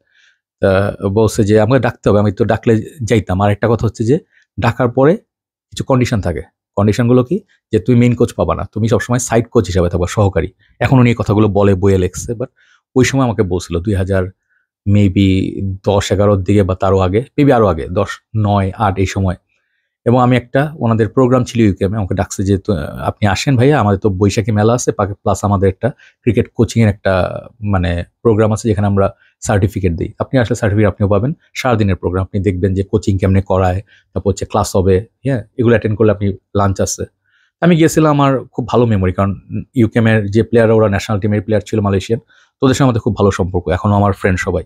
বলছে যে আমাকে ডাকতে হবে, আমি তো ডাকলে যাইতাম। আর একটা কথা হচ্ছে যে ডাকার পরে কিছু কন্ডিশন থাকে। কন্ডিশনগুলো কি? যে তুমি মেইন কোচ পাবা না, তুমি সবসময় সাইড কোচ হিসাবে থাকবা, সহকারী। এখন উনি এই কথাগুলো বলে বইয়ে লেখছে, বাট ওই সময় আমাকে বলছিল 2000 মেবি 10-11 দিকে বা তারও আগে, মেবি আরও আগে, 10-9-8 এই সময়। এবং আমি একটা ওনাদের প্রোগ্রাম ছিল ইউকেএমে, আমাকে ডাকছে যে আপনি আসেন ভাইয়া, আমাদের তো বৈশাখী মেলা আছে, প্লাস আমাদের একটা ক্রিকেট কোচিংয়ের একটা মানে প্রোগ্রাম আছে যেখানে আমরা সার্টিফিকেট দিই, আপনি আসলে সার্টিফিকেট আপনিও পাবেন। সারাদিনের প্রোগ্রাম, আপনি দেখবেন যে কোচিং কেমনে করায়, তারপর হচ্ছে ক্লাস হবে, হ্যাঁ, এগুলো অ্যাটেন্ড করলে আপনি লাঞ্চ আছে। আমি গিয়েছিলাম, আমার খুব ভালো মেমোরি, কারণ ইউকেএমের যে প্লেয়াররা, ওরা ন্যাশনাল টিমের প্লেয়ার ছিল মালয়েশিয়ান, তো ওদের সঙ্গে আমাদের খুব ভালো সম্পর্ক, এখনও আমার ফ্রেন্ড সবাই।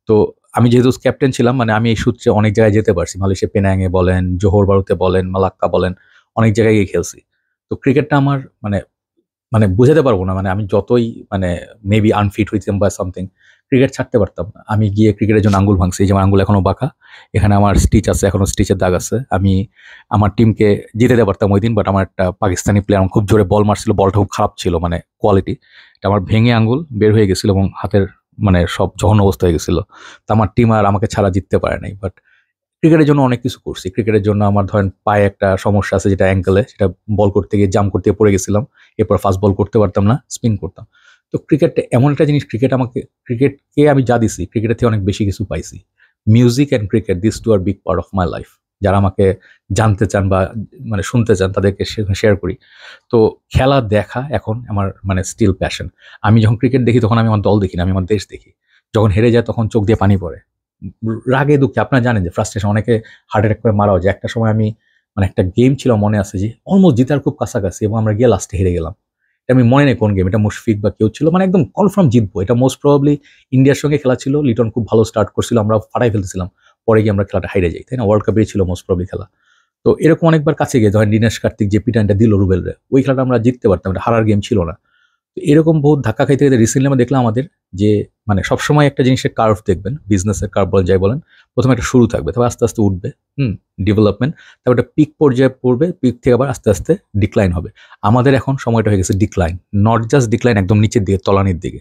তো আমি যেহেতু ক্যাপ্টেন ছিলাম, মানে আমি এই সূত্রে অনেক জায়গায় যেতে পারছি, মালয়েশিয়া পেনাংয়ে বলেন, জোহর বারুতে বলেন, মালাক্কা বলেন, অনেক জায়গায় গিয়ে খেলছি। তো ক্রিকেটটা আমার মানে মানে বুঝাতে পারবো না, মানে আমি যতই মানে মেবি আনফিট হইতাম বা সামথিং, ক্রিকেট ছাড়তে পারতাম না। আমি গিয়ে ক্রিকেটের জন্য আঙ্গুল ভাঙছি, এই যে আমার আঙ্গুল এখনো বাঁকা, এখানে আমার স্টিচ আছে, এখনো স্টিচের দাগ আছে। আমি আমার টিমকে জিতে দিতে পারতাম ওই দিন, বাট আমার একটা পাকিস্তানি প্লেয়ার খুব জোরে বল মারছিল, বলটা খুব খারাপ ছিল, মানে কোয়ালিটি, এটা আমার ভেঙে আঙ্গুল বের হয়ে গেছিল এবং হাতের মানে সব জঘন্য অবস্থা হয়ে গেছিল। তো আমার টিম আর আমাকে ছাড়া জিততে পারে নাই। বাট ক্রিকেটের জন্য অনেক কিছু করছি। ক্রিকেটের জন্য আমার ধরেন পায়ে একটা সমস্যা আছে, যেটা অ্যাঙ্কেলে, সেটা বল করতে গিয়ে জাম্প করতে গিয়ে পড়ে গেছিলাম। এরপর ফাস্ট বল করতে পারতাম না, স্পিন করতাম। তো ক্রিকেটটা এমন একটা জিনিস, ক্রিকেটকে আমি যা দিছি, ক্রিকেটের থেকে অনেক বেশি কিছু পাইছি। Music and cricket, this two are big part of my life. যারা আমাকে জানতে চান বা মানে শুনতে চান, তাদেরকে শেয়ার করি। তো খেলা দেখা এখন আমার মানে স্টিল প্যাশন। আমি যখন ক্রিকেট দেখি তখন আমি আমার দল দেখি না, আমি আমার দেশ দেখি। যখন হেরে যায় তখন চোখ দিয়ে পানি পড়ে, রাগে দুঃখে। আপনারা জানেন যে ফ্রাস্ট্রেশন, অনেকে হার্ট অ্যাটাক করে মারাও যায়। একটা সময় আমি মানে একটা গেম ছিল মনে আছে, যে অলমোস্ট জিতার খুব কাছাকাছি, এবং আমরা গিয়ে লাস্টে হেরে গেলাম। এটা আমি মনে নেই কোন গেম, এটা মুশফিক বা কেউ ছিল, মানে একদম কনফার্ম জিতবো, এটা মোস্ট প্রবাবলি ইন্ডিয়ার সঙ্গে খেলা ছিল। লিটন খুব ভালো স্টার্ট করছিল, আমরা ফাটাই ফেলতেছিলাম, পরে গিয়ে আমরা খেলাটা হাইরে যাই, তাই না? ওয়ার্ল্ড কাপে ছিল মোস্ট প্রবাবলি খেলা। তো এরকম অনেকবার কাছে গিয়ে, ধরেন দিনেশ কার্তিক যে পিটানটা দিল রুবেলরে, ওই খেলাটা আমরা জিততে পারতাম, এটা হারার গেম ছিল না। তো এরকম বহুত ধাক্কা খাইতে খাইতে রিসেন্টলি আমরা দেখলাম আমাদের যে মানে সবসময় একটা জিনিসের কার্ভ দেখবেন, বিজনেসের কার্ভ বলেন যাই বলেন, প্রথমে একটা শুরু থাকবে, তারপর আস্তে আস্তে উঠবে, ডেভেলপমেন্ট, তারপর একটা পিক পর্যায়ে পড়বে, পিক থেকে আবার আস্তে আস্তে ডিক্লাইন হবে। আমাদের এখন সময়টা হয়ে গেছে ডিক্লাইন, নট জাস্ট ডিক্লাইন, একদম নিচের দিকে, তলানির দিকে।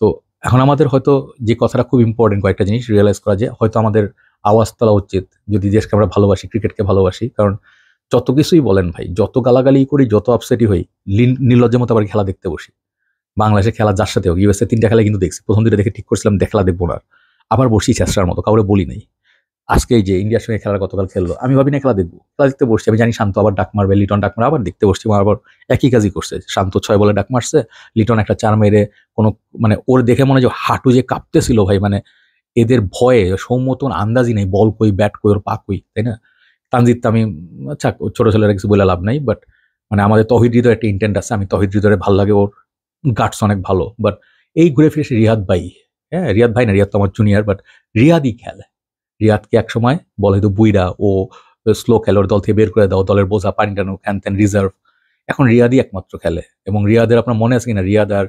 তো এখন আমাদের হয়তো যে কথাটা খুব ইম্পর্টেন্ট, কয়েকটা জিনিস রিয়েলাইজ করা, যে হয়তো আমাদের আওয়াজ তোলা উচিত, যদি দেশকে আমরা ভালোবাসি, ক্রিকেটকে ভালোবাসি। কারণ যত কিছুই বলেন ভাই, যত গালাগালি করি, যত আপসেটই হই, নির্লজ্জের মতো আবার খেলা দেখতে বসি। বাংলাদেশে খেলা যার সাথে হোক, ইউএসএ 3টা খেলা কিন্তু দেখছি, প্রথম 2টা দেখে ঠিক করছিলাম খেলা দেখবো না, আবার বসি চেষ্টার মতো, কাউরে বলি নাই। আজকে এই যে ইন্ডিয়ার সঙ্গে খেলার গতকাল খেললো, আমি ভাবি না খেলা দেখবো, খেলা দেখতে বসছি। আমি জানি শান্ত আবার ডাক মারবে, লিটন ডাক মারবে, আবার দেখতে বসছি। আবার একই কাজই করছে, শান্ত 6 বলে ডাক মারছে, লিটন একটা 4 মেরে কোনো মানে ওর দেখে মনে হয় যে হাঁটু যে কাঁপতেছিল ভাই, মানে এদের ভয়ে সৌমতন আন্দাজই নেই, বল কই, ব্যাট কই, ওর পা কই, তাই না? তানজিদ তামিম, আচ্ছা ছোট ছেলেরা কিছু বলে লাভ নাই, বাট মানে আমাদের তহিদ হৃদয় একটা ইন্টেন্ট আছে, আমি তহিদ হৃদয়ের ভালো লাগে, ওর গাটস অনেক ভালো। বাট এই ঘুরে ফিরে রিয়াদ ভাই, হ্যাঁ রিয়াদ ভাই না, রিয়াদ তো আমার জুনিয়র, বাট রিয়াদই খেলে। রিয়াদকে এক সময় বলে হয়তো বুইরা, ও স্লো খেলে, ওর দল থেকে বের করে দাও, দলের বোঝা, পানি টানো, হ্যান ত্যান, রিজার্ভ। এখন রিয়াদই একমাত্র খেলে। এবং রিয়াদের আপনার মনে আছে কিনা, রিয়াদ আর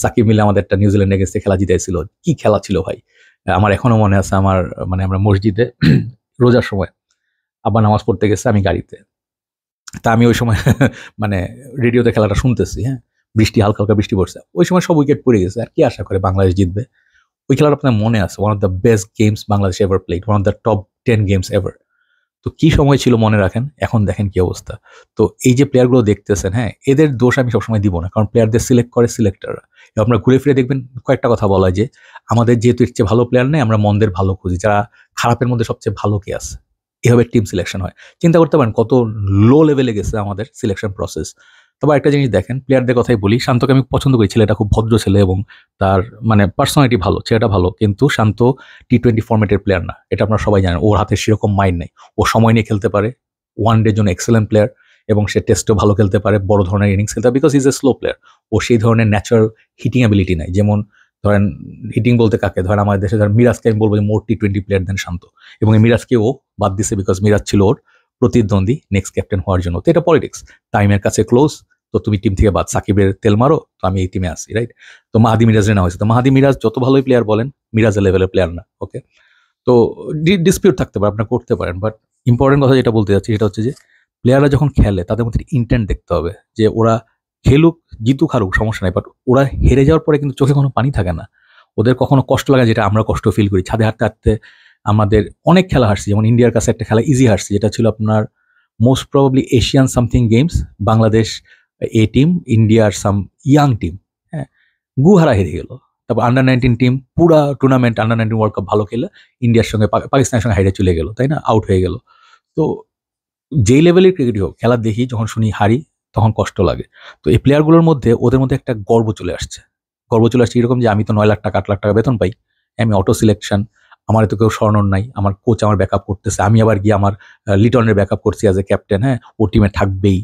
সাকিব মিলে আমাদের একটা নিউজিল্যান্ড এগেন্সে খেলা জিতাইছিল, কি খেলা ছিল ভাই! আমার এখনো মনে আছে, আমার মানে আমরা মসজিদে রোজার সময় আবার নামাজ পড়তে গেছে, আমি গাড়িতে, তা আমি ওই সময় মানে রেডিওতে খেলাটা শুনতেছি, হ্যাঁ, বৃষ্টি, হালকা হালকা বৃষ্টি পড়ছে, ওই সময় সব উইকেট পড়ে গেছে, আর কি আশা করে বাংলাদেশ জিতবে? ওই খেলাটা আপনার মনে আছে, one of the best games Bangladesh ever played, one of the top 10 games ever. তো কি সময় ছিল মনে রাখেন, এখন দেখেন কি অবস্থা। তো এই যে প্লেয়ারগুলো দেখতেছেন, হ্যাঁ, এদের দোষ আমি সবসময় দিব না, কারণ প্লেয়ারদের সিলেক্ট করে সিলেক্টররা। আপনারা ঘুরে ফিরে দেখবেন কয়েকটা কথা বলা হয়, যে আমাদের যেহেতু এর চেয়ে ভালো প্লেয়ার নেই, আমরা মন্দের ভালো খুঁজি, যারা খারাপের মধ্যে সবচেয়ে ভালো কে আছে, এভাবে টিম সিলেকশন হয়। চিন্তা করতে পারেন কত লো লেভেলে গেছে আমাদের সিলেকশন প্রসেস। তবে একটা জিনিস দেখেন, প্লেয়ারদের কথাই বলি, শান্তকে আমি পছন্দ করি, ছেলেটা খুব ভদ্র ছেলে, এবং তার মানে পার্সোনালিটি ভালো, ছেলেটা ভালো, কিন্তু শান্ত টি-20 ফরম্যাটের প্লেয়ার না, এটা আপনারা সবাই জানেন। ওর হাতে সেরকম মাইন্ড নেই, ও সময় নিয়ে খেলতে পারে, ওয়ান ডের জন্য এক্সেলেন্ট প্লেয়ার, এবং সে টেস্টেও ভালো খেলতে পারে, বড় ধরনের ইনিংস খেলতে পারে, because is a slow player. ও সেই ধরনের ন্যাচারাল হিটিং অ্যাবিলিটি নাই। যেমন ধরেন হিটিং বলতে কাকে, ধরেন আমাদের দেশে ধরেন মিরাজকে আমি বলবো যে মোর টি-20 প্লেয়ার দেন শান্ত, এবং এই মিরাজকে ও বাদ দিছে বিকজ মিরাজ ছিল ওর প্রতিদ্বন্দ্বী নেক্সট ক্যাপ্টেন হওয়ার জন্য। তো এটা পলিটিক্স, টাইমের কাছে ক্লোজ, তো তুমি টিম থেকে বাদ, সাকিবের তেল মারো, তো আমি এই টিমে আসি, রাইট? তো মাহাদি মিরাজের নেওয়া হয়েছে। তো মাহাদি মিরাজ যত ভালোই প্লেয়ার বলেন, মিরাজের লেভেলের প্লেয়ার না, ওকে? তো ডিসপিউট থাকতে পারে, আপনারা করতে পারেন, বাট ইম্পর্টেন্ট কথা যেটা বলতে যাচ্ছি সেটা হচ্ছে যে প্লেয়াররা যখন খেলে তাদের মধ্যে ইন্টেন্ট দেখতে হবে, যে ওরা খেলুক, জিতুক, হারুক, সমস্যা নাই, বাট ওরা হেরে যাওয়ার পরে কিন্তু চোখে কোনো পানি থাকে না, ওদের কখনো কষ্ট লাগে, যেটা আমরা কষ্ট ফিল করি। ছাদে হাঁটতে হাঁটতে আমাদের অনেক খেলা হারছি, যেমন ইন্ডিয়ার কাছে একটা খেলা ইজি হারছি, যেটা ছিল আপনার most probably Asian something games, Bangladesh A team, ইন্ডিয়ার সাম ইয়াং টিম, হ্যাঁ, গুহারা হেরে গেল। তারপর আন্ডার-19 টিম পুরা টুর্নামেন্ট, আন্ডার-19 ওয়ার্ল্ড কাপ ভালো খেলে ইন্ডিয়ার সঙ্গে পাকিস্তানের সঙ্গে হাইরে চলে গেল, তাই না? আউট হয়ে গেল। তো যেই লেভেলের ক্রিকেটই হোক, খেলা দেখি যখন শুনি হারি তখন কষ্ট লাগে। তো এই প্লেয়ারগুলোর মধ্যে ওদের মধ্যে একটা গর্ব চলে আসছে। গর্ব চলে আসছে এরকম যে আমি তো 9 লাখ টাকা 8 লাখ টাকা বেতন পাই, আমি অটো সিলেকশন, আমার তো কেউ স্বর্ণর নাই, আমার কোচ আমার ব্যাকআপ করতেছে, আমি আবার গিয়ে আমার লিটনের ব্যাকআপ করছি অ্যাজ এ ক্যাপ্টেন, হ্যাঁ, ও টিমে থাকবেই।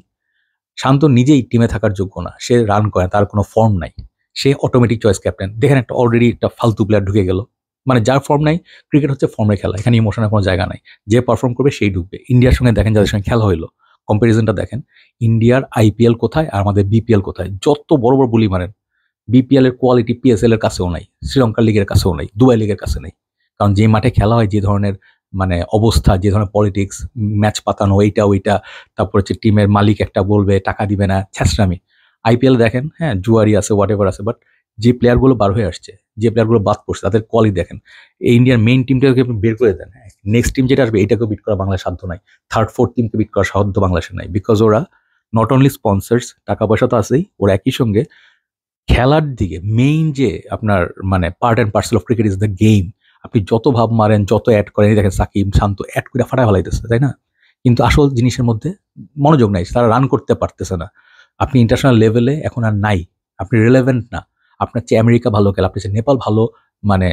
শান্ত নিজেই টিমে থাকার যোগ্য না, সে রান করে, তার কোনো ফর্ম নাই, সে অটোমেটিক চয়েস ক্যাপ্টেন। দেখেন একটা অলরেডি একটা ফালতু প্লেয়ার ঢুকে গেল, মানে যার ফর্ম নাই। ক্রিকেট হচ্ছে ফর্মের খেলা, এখানে ইমোশনের কোনো জায়গা নাই, যে পারফর্ম করবে সেই ঢুকবে। ইন্ডিয়ার সঙ্গে দেখেন, যাদের সঙ্গে খেলা হইলো, কম্পারিজনটা দেখেন, ইন্ডিয়ার আইপিএল কোথায় আর আমাদের বিপিএল কোথায়। যত বড় বড় বুলি মারেন, বিপিএল এর কোয়ালিটি পিএসএল এর কাছেও নাই, শ্রীলঙ্কার লিগের কাছেও নাই, দুবাই লিগের কাছে নেই। কারণ যে মাঠে খেলা হয়, যে ধরনের মানে অবস্থা, যে ধরনের পলিটিক্স, ম্যাচ পাতানো, এইটা ওইটা, তারপর হচ্ছে টিমের মালিক একটা বলবে টাকা দিবে না, ছ্যাঁচড়ামি। আইপিএল দেখেন, হ্যাঁ, জুয়ারি আছে, হোয়াট এভার আছে, বাট যে প্লেয়ারগুলো বার হয়ে আসছে, যে প্লেয়ারগুলো বাদ পড়ছে, তাদের কোয়ালিটি দেখেন। এই ইন্ডিয়ার মেইন টিমটাকে আপনি বের করে দেন, হ্যাঁ, নেক্সট টিম যেটা আসবে এটাকেও বিট করা বাংলাদেশ সাধ্য নাই, থার্ড ফোর্থ টিমকে বিট করা সাধ্য বাংলাদেশের নাই, বিকজ ওরা নট অনলি স্পন্সার্স, টাকা পয়সা তো আছেই, ওরা একই সঙ্গে খেলার দিকে মেইন যে আপনার মানে part and parcel of cricket is the game. আপনি যত ভাব মারেন, যত অ্যাড করেন, দেখেন সাকিব শান্ত অ্যাড করে ফাটায় ফেলাইতেছে, তাই না? কিন্তু আসল জিনিসের মধ্যে মনোযোগ নাই, তারা রান করতে পারতেছে না। আপনি ইন্টারন্যাশনাল লেভেলে এখন আর নাই, আপনি রিলেভেন্ট না। আপনার চেয়ে আমেরিকা ভালো খেলে, আপনার চেয়ে নেপাল ভালো, মানে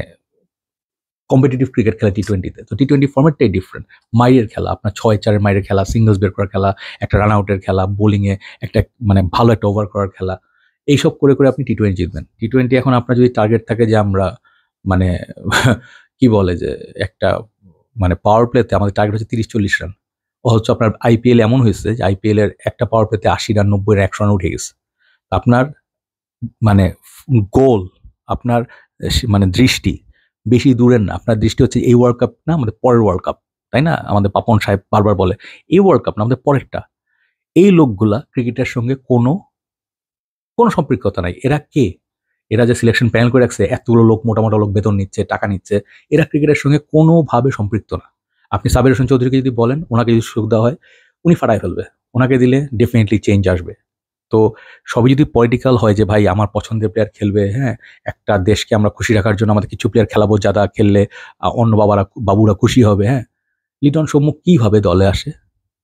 কম্পিটিটিভ ক্রিকেট খেলা টি-20-তে। তো টি-20 ফর্মেটটাই ডিফারেন্ট। মাইরের খেলা, আপনার 6-4 মাইরের খেলা, সিঙ্গলস বের করার খেলা, একটা রান আউটের খেলা, বোলিংয়ে একটা মানে ভালো একটা ওভার করার খেলা, এইসব করে করে আপনি টি-20 জিতবেন। টি-20 এখন আপনার যদি টার্গেট থাকে যে আমরা মানে কি বলে যে একটা মানে পাওয়ার প্লেতে আমাদের টার্গেট হচ্ছে 30-40 রান, অথচ আপনার আইপিএল এমন হয়েছে যে আইপিএল এর একটা পাওয়ার প্লেতে 80 রান, 90 রান, 100 রান উঠে গেছে। আপনার মানে গোল, আপনার মানে দৃষ্টি বেশি দূরের না, আপনার দৃষ্টি হচ্ছে এই ওয়ার্ল্ড কাপ না, আমাদের পরের ওয়ার্ল্ড কাপ, তাই না? আমাদের পাপন সাহেব বারবার বলে এই ওয়ার্ল্ড কাপ না, আমাদের পরেরটা। এই লোকগুলা ক্রিকেটের সঙ্গে কোনো কোনো সম্পৃক্ততা নাই। এরা কে? এরা যে সিলেকশন প্যানেল করে রাখছে, এতগুলো লোক, মোটা মোটা লোক বেতন নিচ্ছে, টাকা নিচ্ছে, এরা ক্রিকেটের সঙ্গে কোনোভাবে সম্পৃক্ত না। আপনি সাবির হোসেন চৌধুরীকে যদি বলেন, ওনাকে যদি সুযোগ দেওয়া হয়, উনি ফাটায় ফেলবে। ওনাকে দিলে ডেফিনেটলি চেঞ্জ আসবে। তো সবই যদি পলিটিক্যাল হয় যে ভাই আমার পছন্দের প্লেয়ার খেলবে, হ্যাঁ, একটা দেশকে আমরা খুশি রাখার জন্য আমাদের কিছু প্লেয়ার খেলাবো, যারা খেললে অন্য বাবুরা খুশি হবে, হ্যাঁ, লিটন সৌম্য কিভাবে দলে আসে?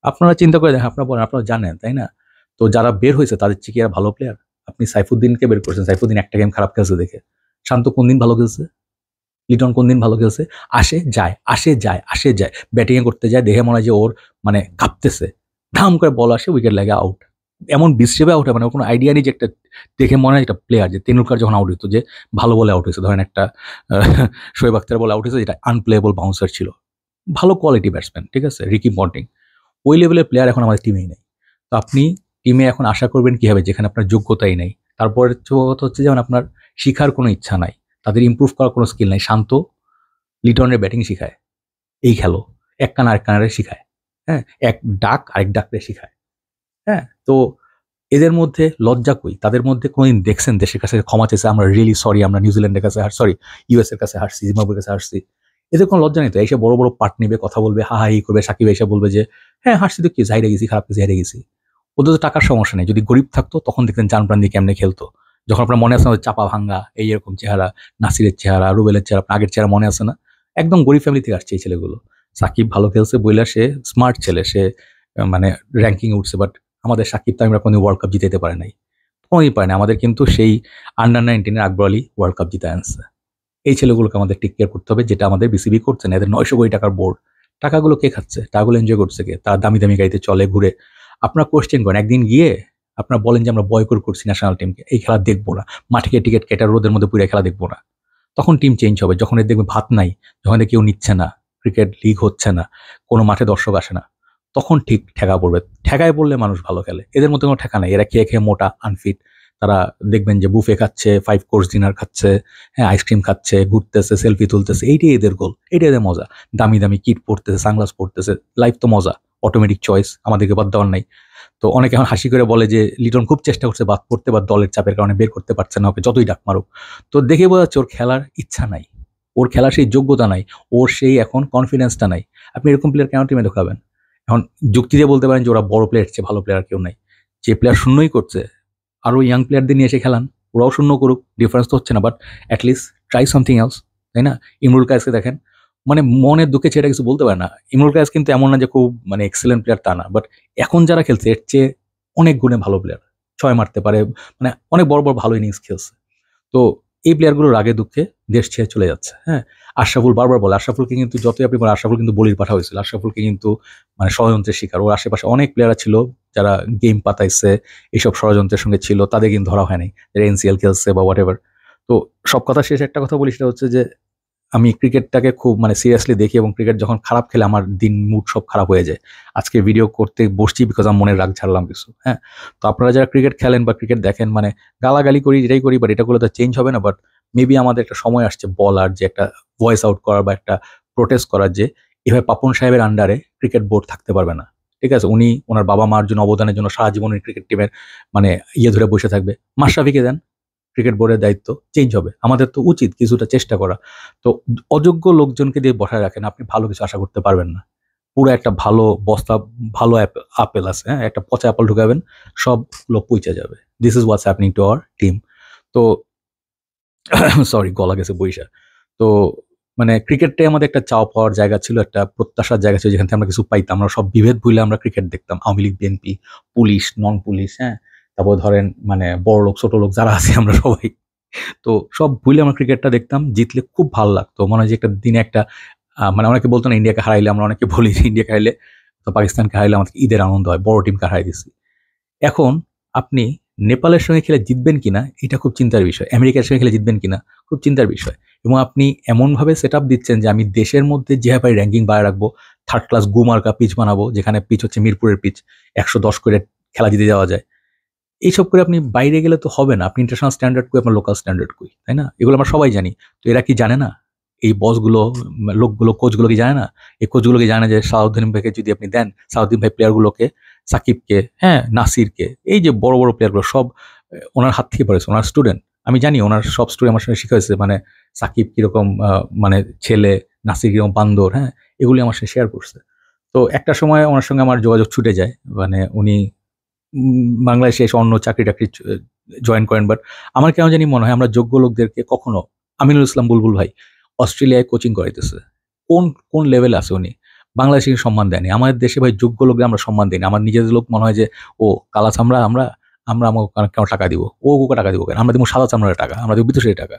আপনারা চিন্তা করে দেখেন, আপনারা বলেন, আপনারা জানেন, তাই না? তো যারা বের হয়েছে তাদের চেয়ে কি আর ভালো প্লেয়ার? আপনি সাইফুদ্দিনকে বের করেছেন, সাইফুদ্দিন একটা গেম খারাপ খেলছে দেখে। শান্ত কোন দিন ভালো খেলছে? লিটন কোন দিন ভালো খেলছে? আসে যায়, আসে যায়, আসে যায়, ব্যাটিংয়ে করতে যায়, দেখে মনে হয় যে ওর মানে কাঁপতেছে, ধাম করে বল আসে, উইকেট লাগে, আউট। এমন বিশ্বে আউট হয়, মানে ওর কোনো আইডিয়া নেই যে একটা, দেখে মনে হয় একটা প্লেয়ার, যে তেন্ডুলকার যখন আউট হইতো, যে ভালো বলে আউট হয়েছে, ধরেন একটা শোয়েব আখতার বলে আউট হয়েছে, যেটা আনপ্লেয়েবল বাউন্সার ছিল, ভালো কোয়ালিটি ব্যাটসম্যান, ঠিক আছে, রিকি পন্টিং, ওই লেভেলের প্লেয়ার এখন আমাদের টিমেই নেই। তো আপনি টিমে এখন আশা করবেন কিভাবে, যেখানে আপনার যোগ্যতাই নেই? তারপর কথা হচ্ছে যেমন আপনার শিখার কোনো ইচ্ছা নাই, তাদের ইমপ্রুভ করার কোনো স্কিল নাই। শান্ত লিটনের ব্যাটিং শিখায়, এই খেলো, এক কান আরেক কানারে শিখায়, হ্যাঁ, এক ডাক আরেক ডাকরে শিখায়, হ্যাঁ। তো এদের মধ্যে লজ্জা কই? তাদের মধ্যে কোনোদিন দেখছেন দেশের কাছে ক্ষমা চেয়েছে, আমরা রিয়েলি সরি, আমরা নিউজিল্যান্ডের কাছে সরি, ইউএস এর কাছে হারছি, জিম্বাবুয়ের কাছে হারছি? এদের কোনো লজ্জা নেই তো? এসে বড় বড় পার্ট নেবে, কথা বলবে, হা হাই করবে, সাকিব এসে বলবে যে হ্যাঁ হারছি তো কি, হাইরে গেছি, খারাপ কিছু হাইরে গেছি। ওদের তো টাকার সমস্যা নেই। যদি গরিব থাকতো তখন দেখতেন জান প্রাণ দিয়ে কেমনে খেলতো। যখন আপনার মনে আছে না, চাপা ভাঙ্গা এই এরকম চেহারা, নাসিরের চেহারা, রুবেলের চেহারা, আপনার আগের চেহারা মনে আছে না? একদম গরিব ফ্যামিলি থেকে আসছে এই ছেলেগুলো। সাকিব ভালো খেলছে বইলা সে স্মার্ট ছেলে, সে মানে র্যাঙ্কিং উঠছে, বাট আমাদের সাকিব তো আমরা কোনো ওয়ার্ল্ড কাপ জিতাইতে পারে নাই, কোনোই পারে না। আমাদের কিন্তু সেই under-19 Akbar Ali world cup জিতে আনছে। এই ছেলেগুলোকে আমাদের টেক কেয়ার করতে হবে, যেটা আমাদের বিসিবি করছে না। এদের 900 কোটি টাকার বোর্ড, টাকাগুলো কে খাচ্ছে? টাকাগুলো এনজয় করছে কে? তার দামি দামি গাড়িতে চলে ঘুরে। আপনারা কোয়েশ্চেন করেন, একদিন গিয়ে আপনারা বলেন যে আমরা বয়কট করছি ন্যাশনাল টিমকে, এই খেলা দেখবো না, মাঠে গিয়ে টিকিট কেটে রোদের মধ্যে পুরো খেলা দেখবো না। তখন টিম চেঞ্জ হবে, যখন এর দেখবে ভাত নাই, যখন এদের কেউ নিচ্ছে না, ক্রিকেট লিগ হচ্ছে না, কোনো মাঠে দর্শক আসে না, তখন ঠিক ঠেকা পড়বে। ঠেকায় পড়লে মানুষ ভালো খেলে। এদের মধ্যে কোনো ঠেকা নাই। এরা খেয়ে খেয়ে মোটা, আনফিট। তারা দেখবেন যে বুফে খাচ্ছে, 5 কোর্স ডিনার খাচ্ছে, হ্যাঁ, আইসক্রিম খাচ্ছে, ঘুরতেছে, সেলফি তুলতেছে। এইটাই এদের গোল, এইটাই এদের মজা। দামি দামি কিট পরতেছে, সানগ্লাস পরতেছে। লাইফ তো মজা, অটোমেটিক চয়েস, আমাদেরকে বাদ দেওয়ার নাই। তো অনেকে এখন হাসি করে বলে যে লিটন খুব চেষ্টা করছে বাদ পড়তে, বা দলের চাপের কারণে বের করতে পারছে না ওকে, যতই ডাক মারুক। তো দেখে বোঝা যাচ্ছে ওর খেলার ইচ্ছা নাই, ওর খেলার সেই যোগ্যতা নাই, ওর সেই এখন কনফিডেন্সটা নাই। আপনি এরকম প্লেয়ার কেন টিমে ঢোকাবেন? এখন যুক্তি দিয়ে বলতে পারেন যে ওরা বড় প্লেয়ার, চেয়ে ভালো প্লেয়ার কেউ নাই। যে প্লেয়ার শূন্যই করছে, আরও ইয়াং প্লেয়ারদের নিয়ে এসে খেলান, ওরাও শূন্য করুক, ডিফারেন্স তো হচ্ছে না, but at least try something else, তাই না? ইমরুল কায়েসকে দেখেন, মানে মনের দুঃখে সেটা কিছু বলতে পারে না। ইমরুল কায়েস কিন্তু এমন না যে খুব মানে এক্সেলেন্ট প্লেয়ার, তা না, বাট এখন যারা খেলছে এর চেয়ে অনেক গুণে ভালো প্লেয়ার, ছয় মারতে পারে, মানে অনেক বড় বড় ভালো ইনিংস খেলছে। তো এই প্লেয়ারগুলোর রাগে দুঃখে দেশ ছেড়ে চলে যাচ্ছে। হ্যাঁ, আশরাফুল বারবার বলে, আশরাফুলকে কিন্তু যতই আপনি বলেন, আশরাফুল কিন্তু বলির পাঠা হয়েছিল। আশরাফুলকে কিন্তু মানে ষড়যন্ত্রের শিকার, ওর আশেপাশে অনেক প্লেয়ার ছিল যারা গেম পাতাইছে, এইসব ষড়যন্ত্রের সঙ্গে ছিল, তাদের কিন্তু ধরা হয়নি, যারা এনসিএল খেলছে বা হোয়াট এভার। তো সব কথা শেষে একটা কথা বলি, সেটা হচ্ছে যে আমি ক্রিকেটটাকে খুব মানে সিরিয়াসলি দেখি, এবং ক্রিকেট যখন খারাপ খেলে আমার দিন মুড সব খারাপ হয়ে যায়। আজকে ভিডিও করতে বসছি বিকজ আমার মনের রাগ ঝাড়লাম কিছু। হ্যাঁ, তো আপনারা যারা ক্রিকেট খেলেন বা ক্রিকেট দেখেন, মানে গালাগালি করি, এটাই করি, বাট এটা করলে তো চেঞ্জ হবে না। বাট মেবি আমাদের একটা সময় আসছে বলার, যে একটা ভয়েস আউট করার বা একটা প্রোটেস্ট করার, যে এভাবে পাপন সাহেবের আন্ডারে ক্রিকেট বোর্ড থাকতে পারবে না। ঠিক আছে, উনি ওনার বাবা মার জন্য অবদানের জন্য সারা জীবন ক্রিকেট টিমের মানে ধরে বসে থাকবে। মাশরাফিকে দেন ক্রিকেট বোর্ডের দায়িত্ব, চেঞ্জ হবে। আমাদের তো উচিত কিছুটা চেষ্টা করা। তো অযোগ্য লোকজনকে দিয়ে বসায় রাখেন, আপনি ভালো কিছু আশা করতে পারবেন না। পুরো একটা ভালো বস্তা, ভালো আপেল আছে, হ্যাঁ, একটা পচা আপেল ঢুকাবেন, সব লোক পইচা যাবে। This is what's happening to our team. তো সরি, গলা গেছে বইসা। তো মানে ক্রিকেটটাই আমাদের একটা চাওয়া পাওয়ার জায়গা ছিল, একটা প্রত্যাশার জায়গা ছিল, যেখান থেকে আমরা কিছু পাইতাম। আমরা সব বিভেদ ভুলে আমরা ক্রিকেট দেখতাম, আওয়ামী লীগ, বিএনপি, পুলিশ, নন পুলিশ, হ্যাঁ, তারপর ধরেন মানে বড় লোক, ছোট লোক যারা আছে আমরা সবাই, তো সব ভুলে আমরা ক্রিকেটটা দেখতাম। জিতলে খুব ভালো লাগতো, মনে হয় যে একটা দিনে একটা মানে অনেকে বলতো না ইন্ডিয়াকে হারাইলে, আমরা অনেকে বলি যে ইন্ডিয়াকে হারাইলে, তো পাকিস্তানকে হারাইলে আমাদের ঈদের আনন্দ হয়, বড় টিমকে হারাই দিচ্ছি। এখন আপনি নেপালের সঙ্গে খেলে জিতবেন কিনা এটা খুব চিন্তার বিষয়, আমেরিকার সঙ্গে খেলে জিতবেন কিনা খুব চিন্তার বিষয়। এবং আপনি এমনভাবে সেট আপ দিচ্ছেন যে আমি দেশের মধ্যে যেভাবে র্যাঙ্কিং বাড়ায় রাখবো, থার্ড ক্লাস গুমার্কা পিচ বানাবো, যেখানে পিচ হচ্ছে মিরপুরের পিচ, 110 করে খেলা জিতে যাওয়া যায়। এইসব করে আপনি বাইরে গেলে তো হবে না। আপনি ইন্টারন্যাশনাল স্ট্যান্ডার্ড কই, আপনার লোকাল স্ট্যান্ডার্ড কই, তাই না? এগুলো আমরা সবাই জানি। তো এরা কি জানে না? এই বসগুলো, লোকগুলো, কোচগুলো কি জানে না? এই কোচগুলো কি জানে না যে সালাউদ্দিন ভাইকে যদি আপনি দেন, সালাউদ্দিন ভাই প্লেয়ারগুলোকে, সাকিবকে, হ্যাঁ, নাসিরকে, এই যে বড় বড় প্লেয়ারগুলো সব ওনার হাত থেকে পড়েছে, ওনার স্টুডেন্ট। আমি জানি ওনার সব স্টোরি আমার সঙ্গে শিখা হয়েছে, মানে সাকিব কিরকম মানে ছেলে, নাসির কিরকম বান্দর, হ্যাঁ, এগুলি আমার সঙ্গে শেয়ার করছে। তো একটা সময় ওনার সঙ্গে আমার যোগাযোগ ছুটে যায়, মানে উনি বাংলাদেশে এসে অন্য চাকরি-টাকরি জয়েন করেন। বাট আমার কেন জানি মনে হয় আমরা যোগ্য লোকদেরকে কখনো, আমিনুল ইসলাম বুলবুল ভাই অস্ট্রেলিয়ায় কোচিং করাইতেছে। কোন, কোন লেভেলে আছে উনি? বাংলাদেশকে সম্মান দেয়নি। আমাদের দেশে ভাই যোগ্য লোকদের আমরা সম্মান দেই না। আমার নিজেদের লোক মনে হয় যে, ও কালা চামড়া আমরা, আমরা আমাকে কেন টাকা দিব? ও ওকে টাকা দিব কেন? আমরা দিব সাদা চামড়ার টাকা, আমরা দিব বিদেশের টাকা।